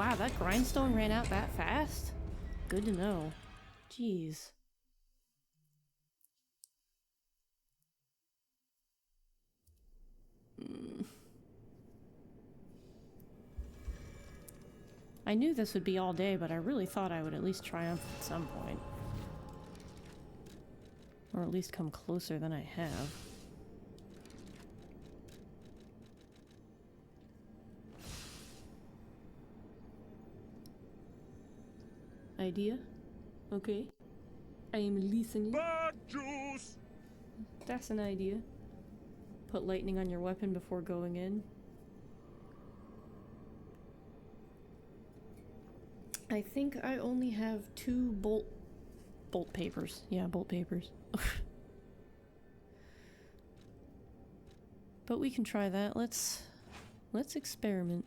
Wow, that grindstone ran out that fast? Good to know. Jeez. I knew this would be all day, but I really thought I would at least triumph at some point. Or at least come closer than I have. Idea? Okay. I am listening. Bad juice! That's an idea. Put lightning on your weapon before going in. I think I only have 2 bolt papers. Yeah, bolt papers. But we can try that. Let's experiment.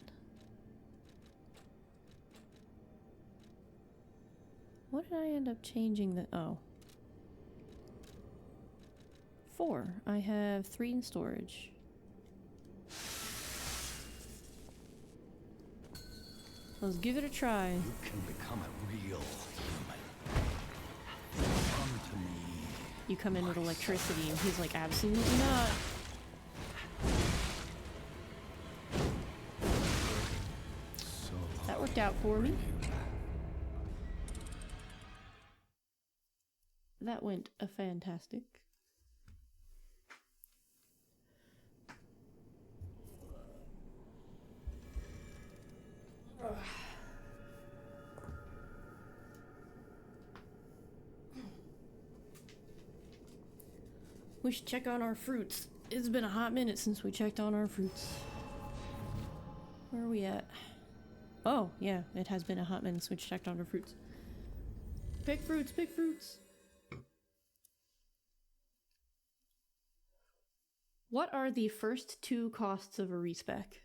What did I end up changing the... Oh. 4. I have 3 in storage. Let's give it a try. You can become a real human. Come to me. You come in with electricity and he's like, absolutely not. So That worked out for me. That went a fantastic. We should check on our fruits. It's been a hot minute since we checked on our fruits. Where are we at? Oh, yeah, it has been a hot minute since we checked on our fruits. Pick fruits, pick fruits! What are the first 2 costs of a respec?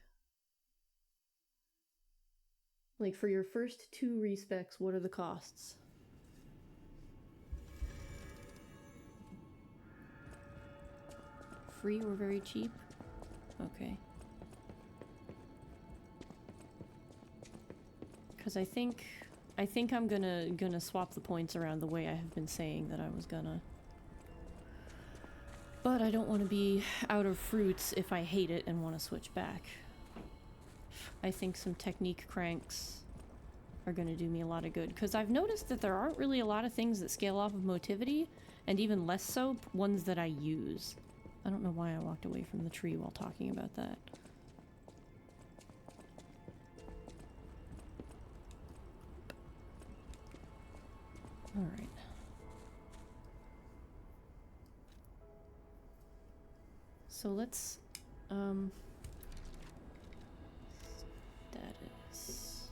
Like, for your first 2 respecs, what are the costs? Free or very cheap? Okay. Because I think I'm gonna swap the points around the way I have been saying that I was gonna. But I don't want to be out of fruits if I hate it and want to switch back. I think some technique cranks are going to do me a lot of good. Because I've noticed that there aren't really a lot of things that scale off of motivity, and even less so, ones that I use. I don't know why I walked away from the tree while talking about that. Alright. So let's, status.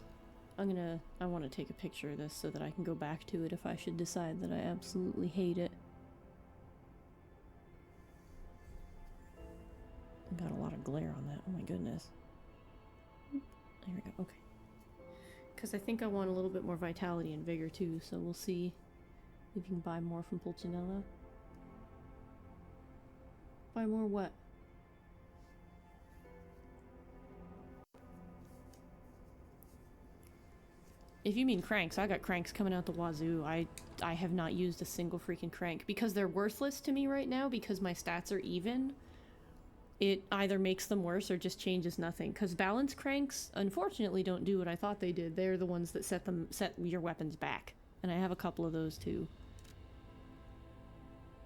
I want to take a picture of this so that I can go back to it if I should decide that I absolutely hate it. I got a lot of glare on that, oh my goodness. There we go, okay. Because I think I want a little bit more vitality and vigor too, so we'll see if you can buy more from Pulcinella. Buy more what? If you mean cranks, I got cranks coming out the wazoo. I have not used a single freaking crank because they're worthless to me right now because my stats are even. It either makes them worse or just changes nothing. Because balance cranks, unfortunately, don't do what I thought they did. They're the ones that set your weapons back. And I have a couple of those too.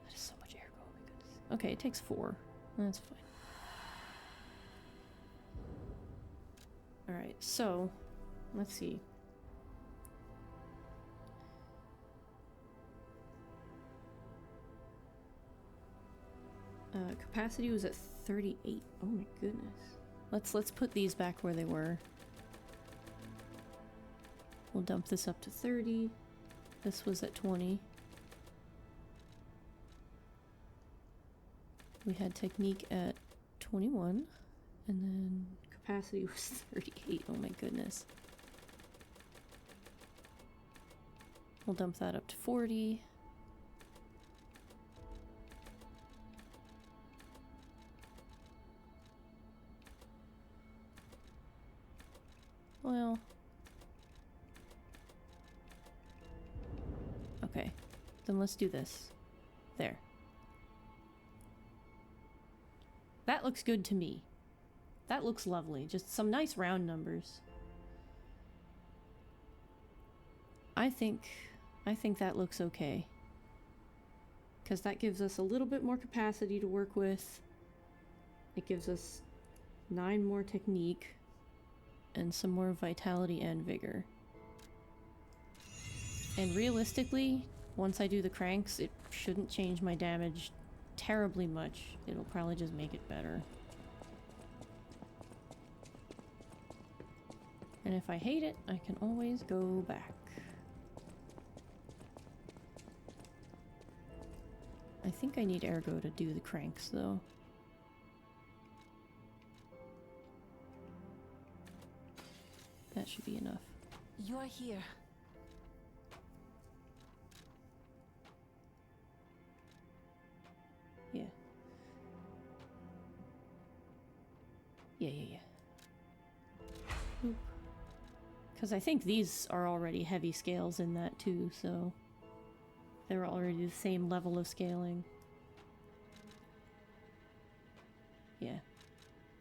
That is so much air. Oh my goodness. Okay, it takes 4. That's fine. Alright, so let's see. Capacity was at 38. Oh my goodness. Let's put these back where they were. We'll dump this up to 30. This was at 20. We had technique at 21. And then capacity was 38. Oh my goodness. We'll dump that up to 40. Well, then let's do this. There. That looks good to me. That looks lovely. Just some nice round numbers. I think that looks okay. Because that gives us a little bit more capacity to work with. It gives us 9 more technique and some more vitality and vigor. And realistically, once I do the cranks, it shouldn't change my damage terribly much. It'll probably just make it better. And if I hate it, I can always go back. I think I need Ergo to do the cranks, though. That should be enough. You're here. Yeah. Yeah. Because I think these are already heavy scales in that too, so they're already the same level of scaling. Yeah.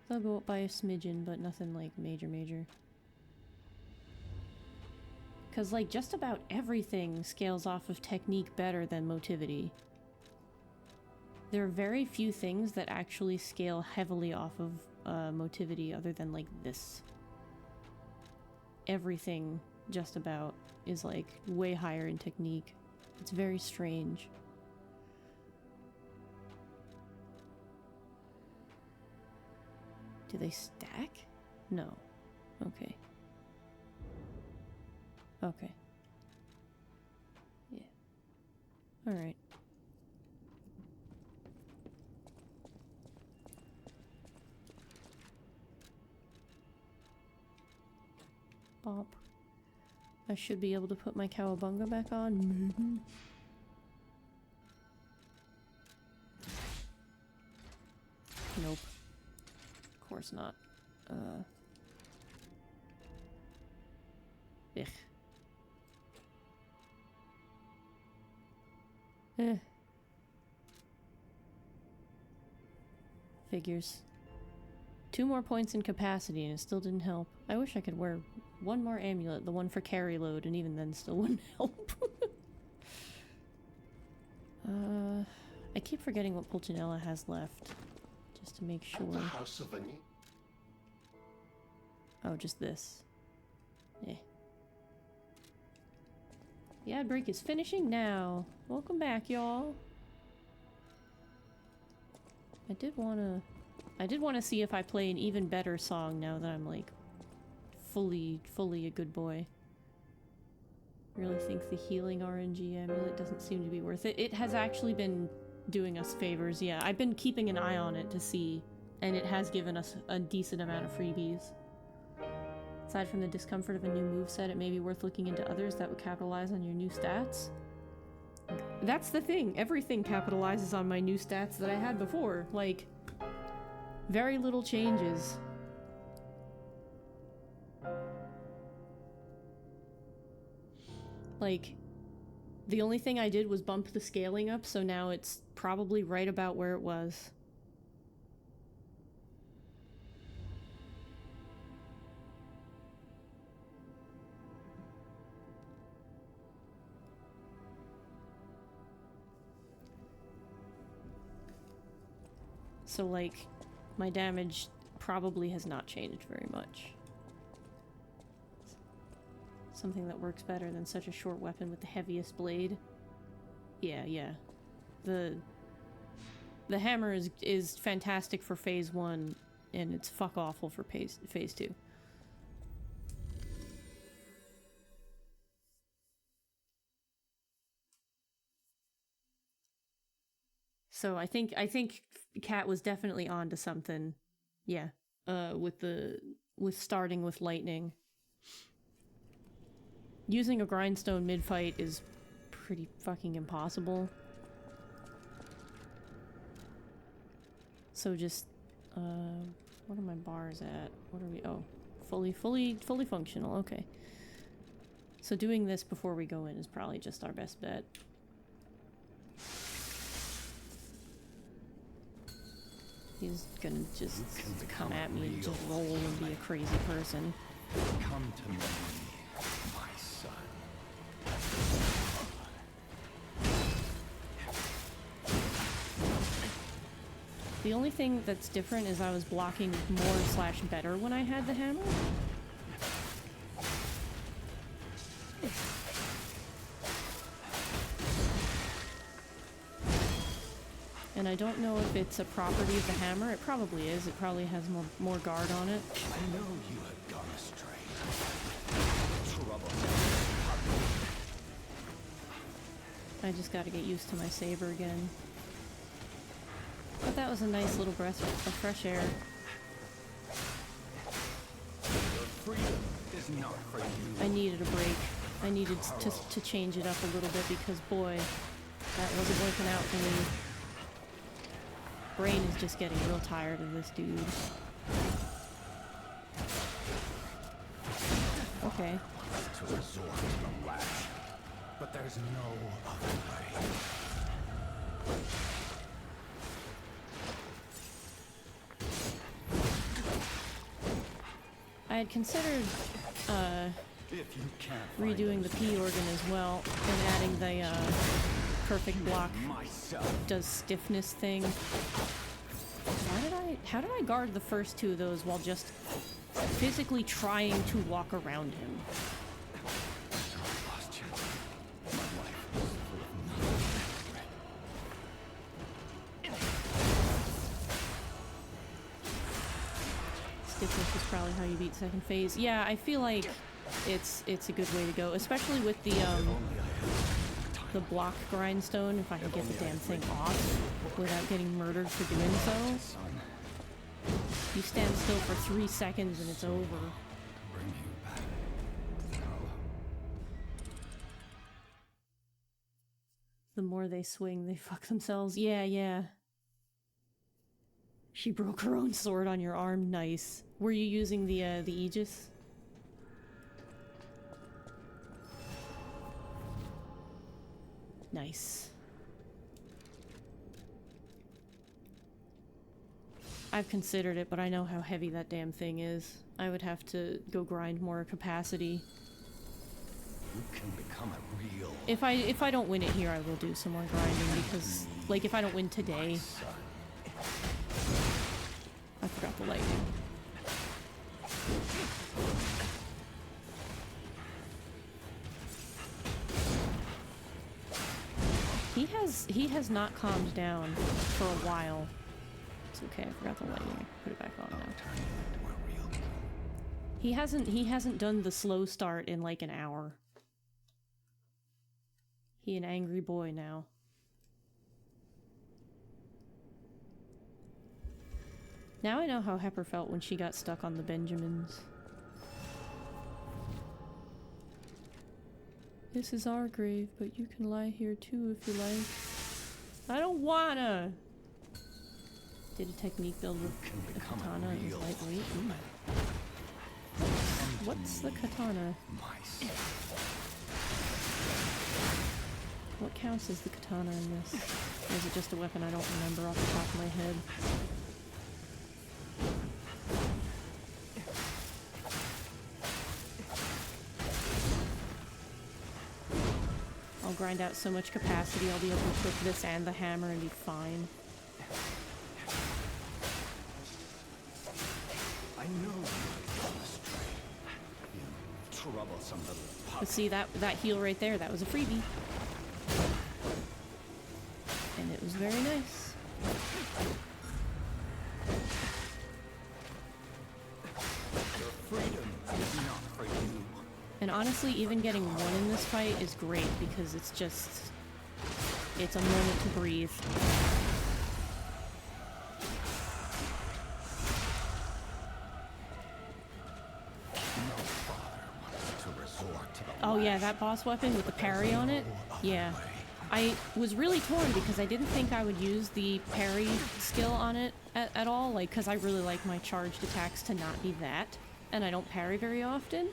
They'll go up by a smidgen, but nothing like major. Because like just about everything scales off of technique better than motivity. There are very few things that actually scale heavily off of motivity other than like this. Everything just about is like way higher in technique. It's very strange. Do they stack? No. Okay. Okay. Yeah. Alright. Bop. I should be able to put my cowabunga back on, maybe. Nope. Of course not. Ugh. Figures. 2 more points in capacity and it still didn't help. I wish I could wear one more amulet, the one for carry load, and even then still wouldn't help. I keep forgetting what Pulcinella has left. Just to make sure. At the House of Ani. Oh, just this. Yeah. The ad break is finishing now. Welcome back, y'all. I did wanna see if I play an even better song now that I'm like fully a good boy. Really think the healing RNG amulet doesn't seem to be worth it. It has actually been doing us favors, yeah. I've been keeping an eye on it to see, and it has given us a decent amount of freebies. Aside from the discomfort of a new moveset, it may be worth looking into others that would capitalize on your new stats. That's the thing, everything capitalizes on my new stats that I had before. Like, very little changes. Like, the only thing I did was bump the scaling up, so now it's probably right about where it was. So, like, my damage probably has not changed very much. Something that works better than such a short weapon with the heaviest blade. Yeah. The hammer is fantastic for phase 1, and it's fuck awful for phase 2. So I think Kat was definitely onto something. Yeah. With starting with lightning. Using a grindstone mid-fight is pretty fucking impossible. So just, what are my bars at? What are we, oh, fully functional, okay. So doing this before we go in is probably just our best bet. He's gonna just come at me and just roll and be a crazy person. Come to me, my son. The only thing that's different is I was blocking more/better when I had the hammer. And I don't know if it's a property of the hammer. It probably is. It probably has more guard on it. I know you have gone astray. Trouble. I just gotta get used to my saber again. But that was a nice little breath of fresh air. Your freedom is not for you. I needed a break. I needed to change it up a little bit because, boy, that wasn't working out for me. Brain is just getting real tired of this dude. Okay. To resort to the lash, but there's no other way. I had considered If you can't redoing the P organ as well and adding the perfect block myself, does stiffness thing. How did I guard the first two of those while just physically trying to walk around him? I lost you. My life was full of Stiffness is probably how you beat second phase. Yeah, I feel like it's a good way to go, especially with the block grindstone. If I can get the damn thing off without getting murdered for doing so. son. You stand still for 3 seconds and it's over. Bring you back. No. The more they swing, they fuck themselves. Yeah, yeah. She broke her own sword on your arm. Nice. Were you using the Aegis? Nice. I've considered it, but I know how heavy that damn thing is. I would have to go grind more capacity. You can become a real If I don't win it here, I will do some more grinding because, like, if I don't win today, son. I forgot the lightning. He has not calmed down for a while. It's okay, I forgot the lighting. I can put it back on now. Turn you into a real He hasn't done the slow start in like an hour. He an angry boy now. Now I know how Hepper felt when she got stuck on the Benjamins. This is our grave, but you can lie here too if you like. I don't wanna! Did a technique build with the katana. It was lightweight. Ooh. What's the katana? What counts as the katana in this? Or is it just a weapon I don't remember off the top of my head? I'll grind out so much capacity, I'll be able to equip this and the hammer and be fine. I know you've gone astray. You troublesome little pup. But see, that heal right there, that was a freebie. And it was very nice. Your freedom is not for you. And honestly, even getting one in this fight is great because it's just... it's a moment to breathe. No father wants to resort to the Oh yeah, that boss weapon with the parry on it? Yeah. I was really torn because I didn't think I would use the parry skill on it at all, like, because I really like my charged attacks to not be that, and I don't parry very often.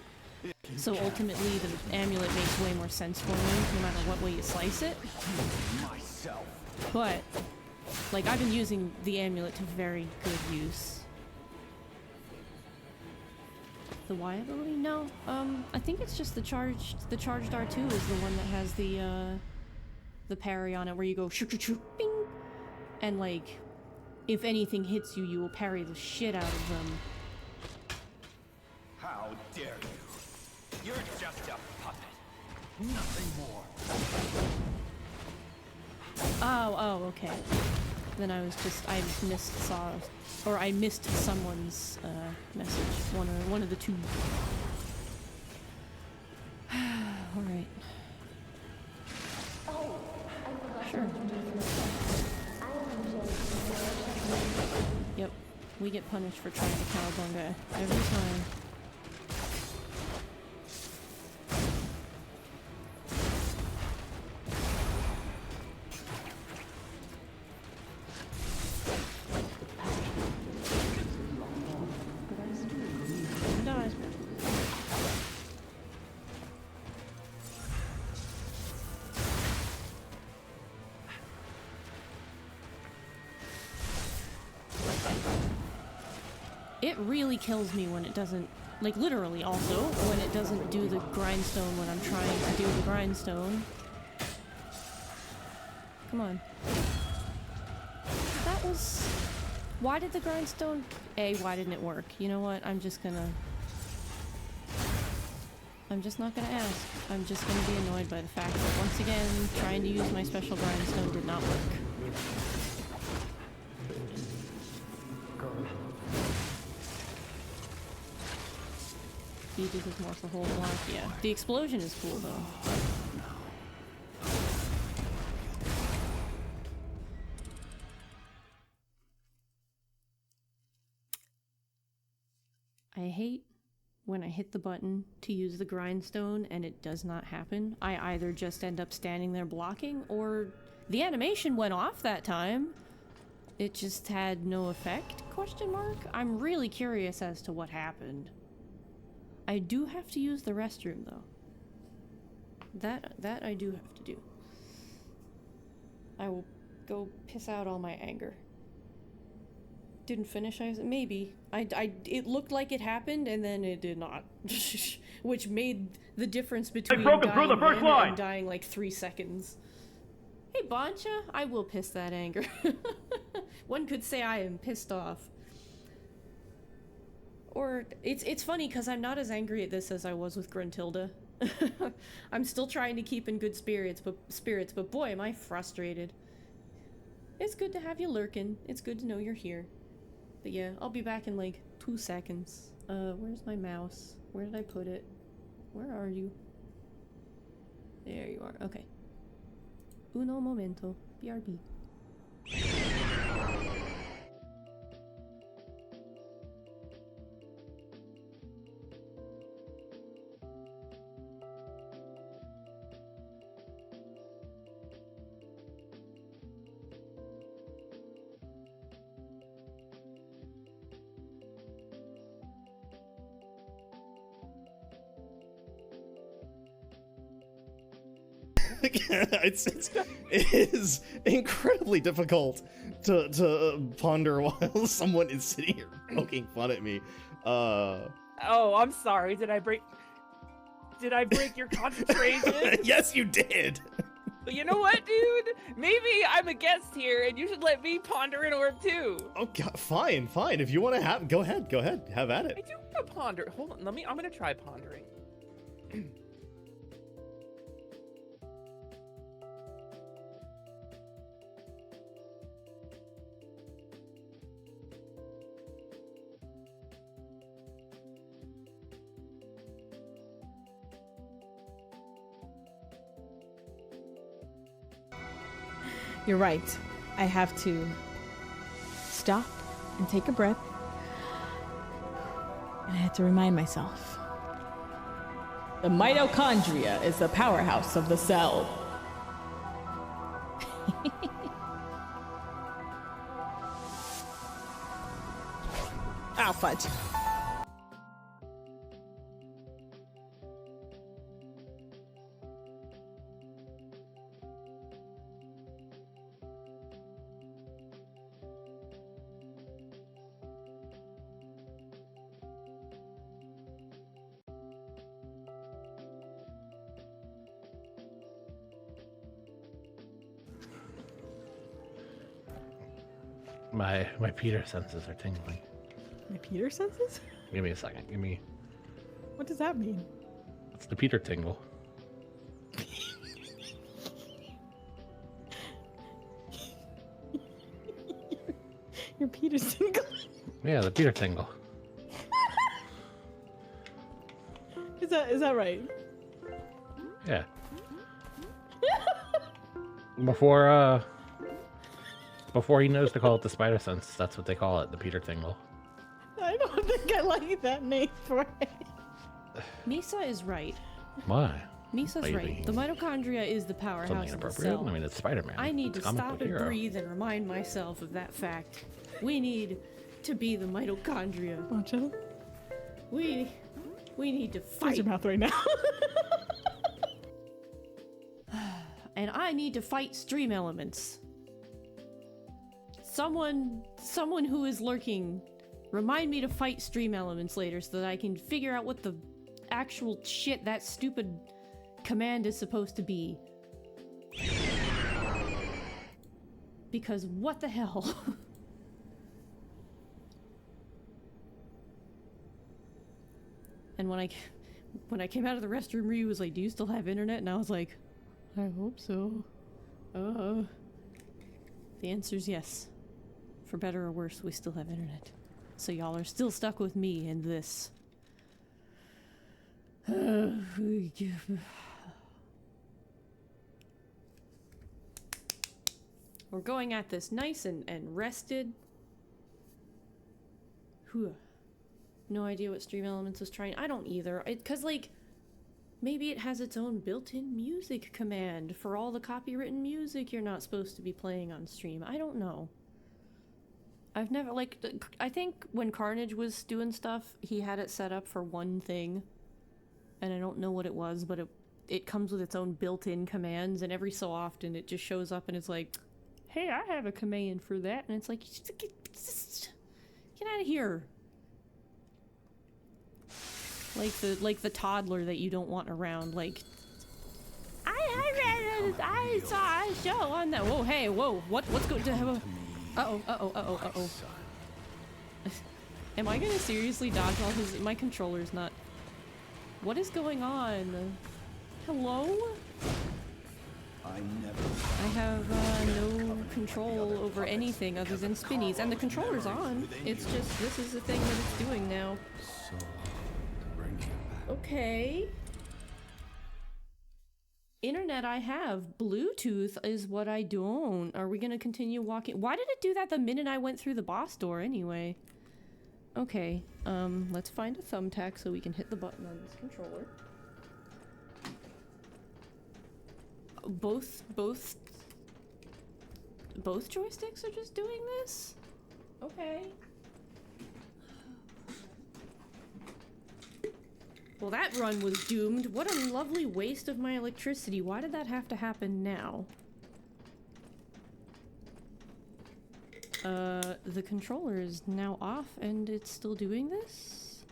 So ultimately, the amulet makes way more sense for me, no matter what way you slice it. myself. But Like, I've been using the amulet to very good use. The Y ability? No. I think it's just the charged R2 is the one that has the parry on it, where you go shoo shoo shoo bing, and like, if anything hits you, you will parry the shit out of them. How dare you? You're just a puppet. Nothing more. Oh, okay. Then I missed someone's message. One of the two. All right. Sure. Yep. We get punished for trying to cowabunga every time. Dies. It really kills me when it doesn't, like literally also, when it doesn't do the grindstone when I'm trying to do the grindstone. Come on. That was... Why did the grindstone... why didn't it work? You know what? I'm just not gonna ask. I'm just gonna be annoyed by the fact that once again, trying to use my special grindstone did not work. Aegis is more for whole block, yeah. The explosion is cool though. I hate when I hit the button to use the grindstone and it does not happen. I either just end up standing there blocking, or the animation went off that time. It just had no effect, question mark? I'm really curious as to what happened. I do have to use the restroom though. That I do have to do. I will go piss out all my anger. Didn't finish, maybe. It looked like it happened and then it did not. Which made the difference between dying through the first line and dying like 3 seconds. Hey Boncha, I will piss that anger. One could say I am pissed off. Or, it's funny because I'm not as angry at this as I was with Gruntilda. I'm still trying to keep in good spirits, but boy am I frustrated. It's good to have you lurking. It's good to know you're here. But yeah, I'll be back in like 2 seconds. Where's my mouse? Where did I put it? Where are you? There you are, okay. Uno momento. BRB. It is incredibly difficult to ponder while someone is sitting here poking fun at me. Oh, I'm sorry. Did I break your concentration? Yes, you did. But you know what, dude? Maybe I'm a guest here, and you should let me ponder an orb too. Oh God, fine. If you want to have, go ahead, have at it. I do want to ponder. Hold on, I'm gonna try pondering. You're right. I have to stop and take a breath. And I had to remind myself. The mitochondria is the powerhouse of the cell. Ow, fudge. My Peter senses are tingling. My Peter senses? Give me a second. Give me. What does that mean? It's the Peter tingle. Your Peter tingle. Yeah, the Peter tingle. Is that right? Yeah. Before he knows to call it the spider sense, that's what they call it, the Peter tingle. I don't think I like that name for it. Misa is right. Why? Misa's Are you right. thinking The mitochondria is the Something powerhouse of the inappropriate? cell. I mean, it's Spider-Man. I need to It's a comic stop book and hero. breathe and remind myself of that fact. We need to be the mitochondria. Poncho, We need to close fight. your mouth right now. And I need to fight stream elements. Someone who is lurking, remind me to fight stream elements later so that I can figure out what the actual shit that stupid command is supposed to be. Because what the hell? And when I came out of the restroom, Ryu was like, "Do you still have internet?" And I was like, "I hope so." The answer's yes. For better or worse, we still have internet. So y'all are still stuck with me in this. We're going at this nice and rested. Whew. No idea what Stream Elements was trying. I don't either. Because, like, maybe it has its own built-in music command for all the copywritten music you're not supposed to be playing on stream. I don't know. I've never, like, I think when Carnage was doing stuff, he had it set up for one thing. And I don't know what it was, but it comes with its own built-in commands, and every so often it just shows up and it's like, "Hey, I have a command for that." And it's like, just get out of here. Like the toddler that you don't want around. Like, I saw a show on that. Whoa, hey, whoa, what's going to happen? Uh-oh. Am I gonna seriously dodge all his? My controller's not. What is going on? Hello? I have no control over anything other than spinnies, and the controller's on. It's just this is the thing that it's doing now. Okay. Internet I have. Bluetooth is what I don't. Are we gonna continue walking? Why did it do that the minute I went through the boss door anyway? Okay, let's find a thumbtack so we can hit the button on this controller. Both joysticks are just doing this? Okay. Well, that run was doomed. What a lovely waste of my electricity. Why did that have to happen now? The controller is now off and it's still doing this?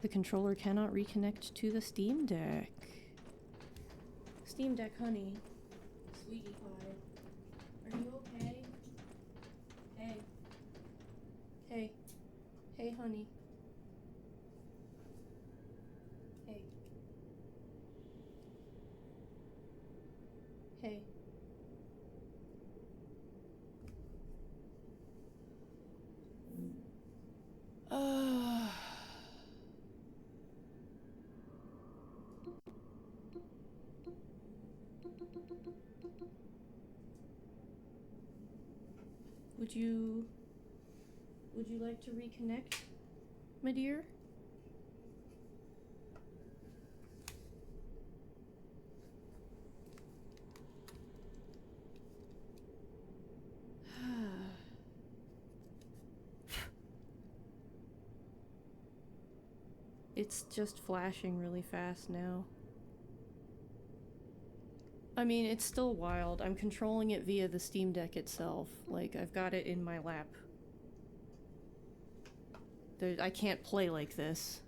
The controller cannot reconnect to the Steam Deck. Steam Deck, honey. Sweetie pie. Are you okay? Hey. Hey. Hey, honey. Hey. Hey. Would you like to reconnect, my dear? It's just flashing really fast now. I mean, it's still wild. I'm controlling it via the Steam Deck itself. Like, I've got it in my lap. I can't play like this.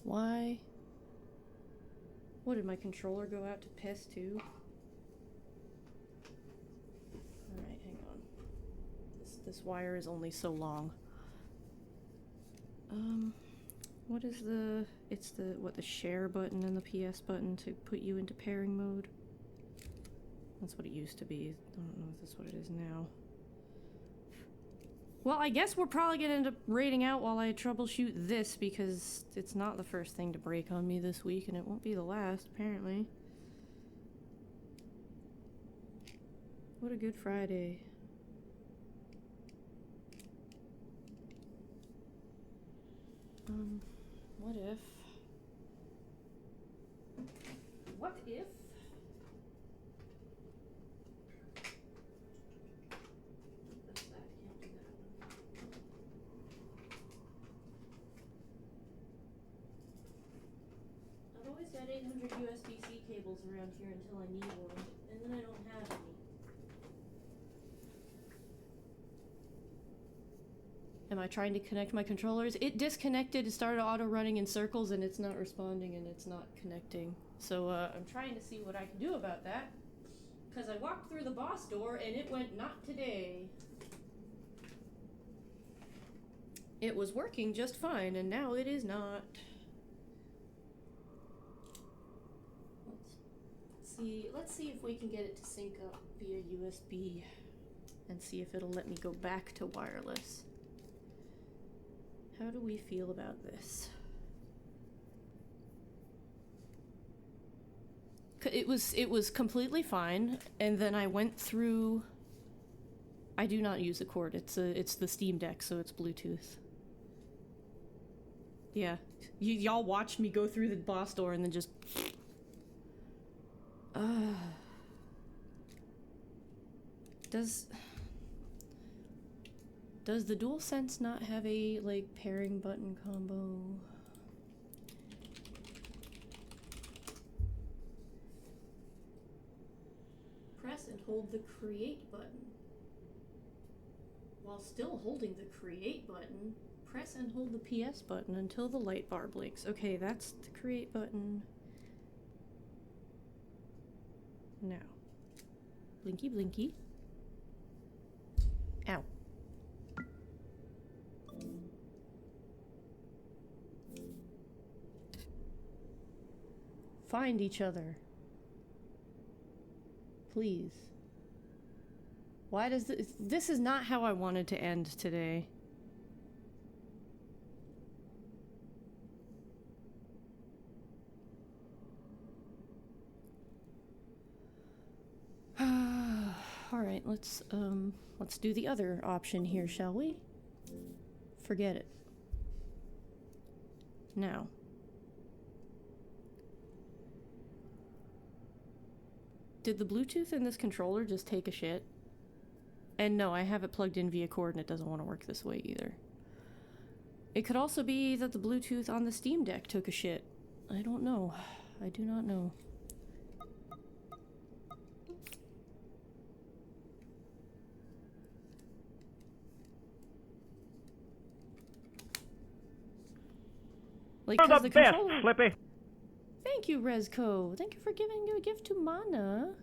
Why? What, did my controller go out to piss too? Alright, hang on. This wire is only so long. What is the... It's the, what, the share button and the PS button to put you into pairing mode? That's what it used to be. I don't know if that's what it is now. Well, I guess we're probably gonna end up raiding out while I troubleshoot this, because it's not the first thing to break on me this week, and it won't be the last, apparently. What a good Friday. What if... What if... That's that, can't do that one. I've always got 800 USB-C cables around here until I need one, and then I don't have any. Am I trying to connect my controllers? It disconnected, it started auto-running in circles, and it's not responding, and it's not connecting. So, I'm trying to see what I can do about that. Because I walked through the boss door, and it went, not today. It was working just fine, and now it is not. Let's see if we can get it to sync up via USB, and see if it'll let me go back to wireless. How do we feel about this? It was completely fine, and then I went through. I do not use a cord. It's the Steam Deck, so it's Bluetooth. Yeah, y'all watched me go through the boss door and then just. Does the DualSense not have a, like, pairing button combo? Press and hold the create button. While still holding the create button, press and hold the PS button until the light bar blinks. Okay, that's the create button. Now. Blinky blinky. Ow. Find each other. Please. Why does this is not how I wanted to end today. All right, let's do the other option here, shall we? Forget it. Now. Did the Bluetooth in this controller just take a shit? And no, I have it plugged in via cord and it doesn't want to work this way either. It could also be that the Bluetooth on the Steam Deck took a shit. I don't know. I do not know. Like, You're the best, controller... Flippy. Thank you, Rezco. Thank you for giving a gift to Mana.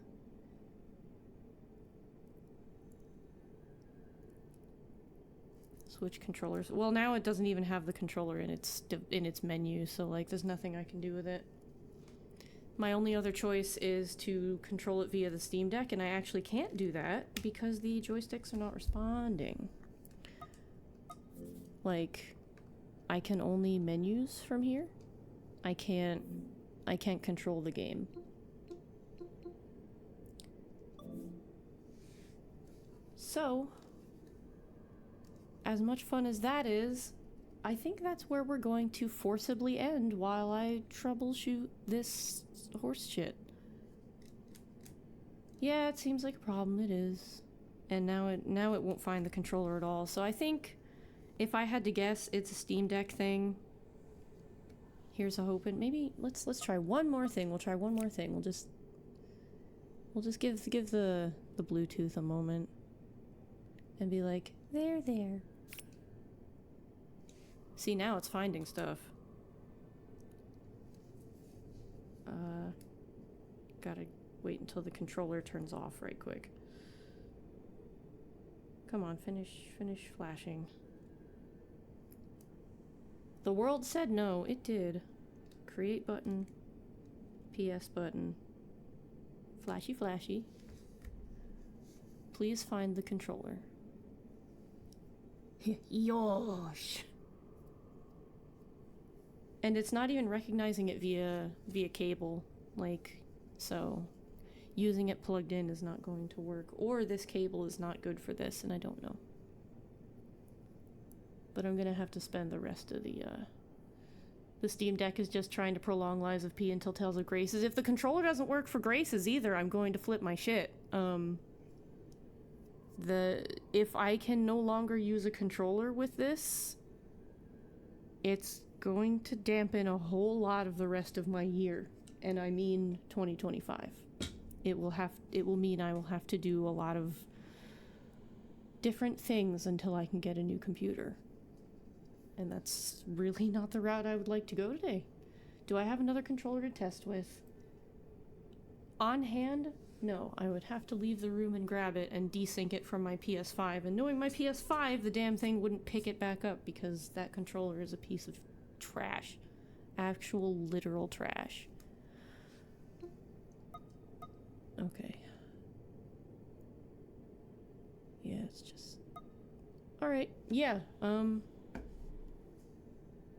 Switch controllers. Well, now it doesn't even have the controller in its menu, so like there's nothing I can do with it. My only other choice is to control it via the Steam Deck, and I actually can't do that because the joysticks are not responding. Like, I can only menus from here. I can't control the game. So, as much fun as that is, I think that's where we're going to forcibly end while I troubleshoot this horse shit. Yeah, it seems like a problem. It is. And now it won't find the controller at all. So I think, if I had to guess, it's a Steam Deck thing. Here's a hoping. Maybe let's try one more thing. We'll try one more thing. We'll just give the Bluetooth a moment and be like, there. See, now it's finding stuff. Gotta wait until the controller turns off right quick. Come on, finish flashing. The world said no, it did. Create button. PS button. Flashy flashy. Please find the controller. Yosh. And it's not even recognizing it via cable, like, so using it plugged in is not going to work, or this cable is not good for this, and I don't know. But I'm gonna have to spend the rest of the Steam Deck is just trying to prolong Lies of P until Tales of Graces. If the controller doesn't work for Graces either, I'm going to flip my shit. If I can no longer use a controller with this, it's going to dampen a whole lot of the rest of my year, and I mean 2025. It will mean I will have to do a lot of different things until I can get a new computer. And that's really not the route I would like to go today. Do I have another controller to test with? On hand? No, I would have to leave the room and grab it and desync it from my PS5. And knowing my PS5, the damn thing wouldn't pick it back up because that controller is a piece of trash. Actual literal trash. Okay. Yeah, it's just... Alright, yeah,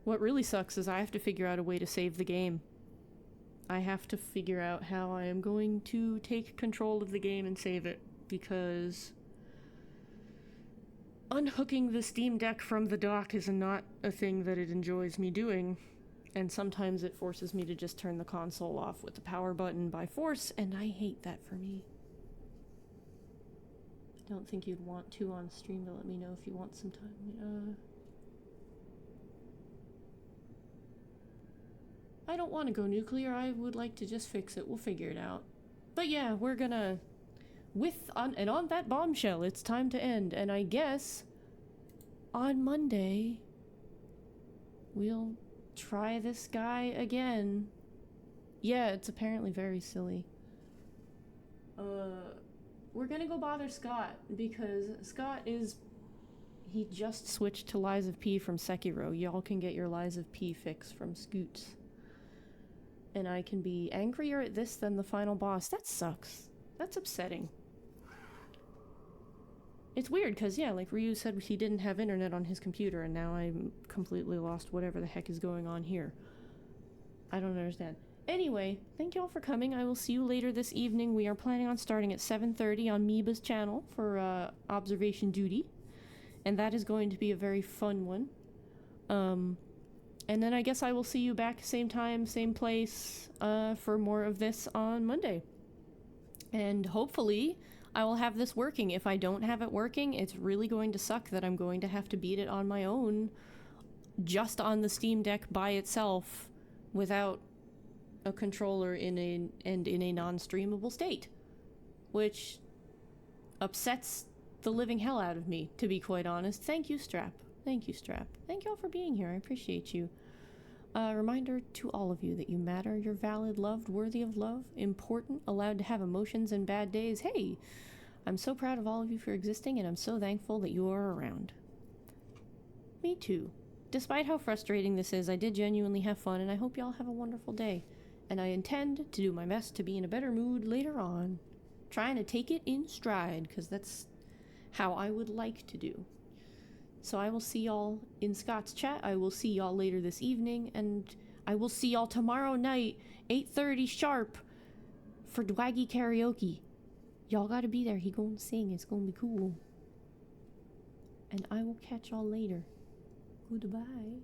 what really sucks is I have to figure out a way to save the game. I have to figure out how I am going to take control of the game and save it, because unhooking the Steam Deck from the dock is not a thing that it enjoys me doing, and sometimes it forces me to just turn the console off with the power button by force, and I hate that for me. I don't think you'd want to on stream, but let me know if you want some time. I don't want to go nuclear. I would like to just fix it. We'll figure it out. But yeah, we're gonna... And on that bombshell, it's time to end. And I guess on Monday, we'll try this guy again. Yeah, it's apparently very silly. We're gonna go bother Scott, because Scott is... He just switched to Lies of P from Sekiro. Y'all can get your Lies of P fix from Scoots. And I can be angrier at this than the final boss. That sucks. That's upsetting. It's weird, because, yeah, like Ryu said, he didn't have internet on his computer, and now I'm completely lost whatever the heck is going on here. I don't understand. Anyway, thank you all for coming. I will see you later this evening. We are planning on starting at 7:30 on Meeba's channel for observation duty. And that is going to be a very fun one. And then I guess I will see you back same time, same place, for more of this on Monday. And hopefully I will have this working. If I don't have it working, it's really going to suck that I'm going to have to beat it on my own, just on the Steam Deck by itself, without a controller in a non-streamable state. Which upsets the living hell out of me, to be quite honest. Thank you, Strap. Thank you, Strap. Thank you all for being here. I appreciate you. Reminder to all of you that you matter, you're valid, loved, worthy of love, important, allowed to have emotions and bad days. Hey, I'm so proud of all of you for existing, and I'm so thankful that you are around. Me too. Despite how frustrating this is, I did genuinely have fun, and I hope y'all have a wonderful day. And I intend to do my best to be in a better mood later on. Trying to take it in stride, because that's how I would like to do. So I will see y'all in Scott's chat. I will see y'all later this evening, and I will see y'all tomorrow night, 8:30 sharp, for Dwaggy Karaoke. Y'all gotta be there. He gonna sing. It's gonna be cool. And I will catch y'all later. Goodbye.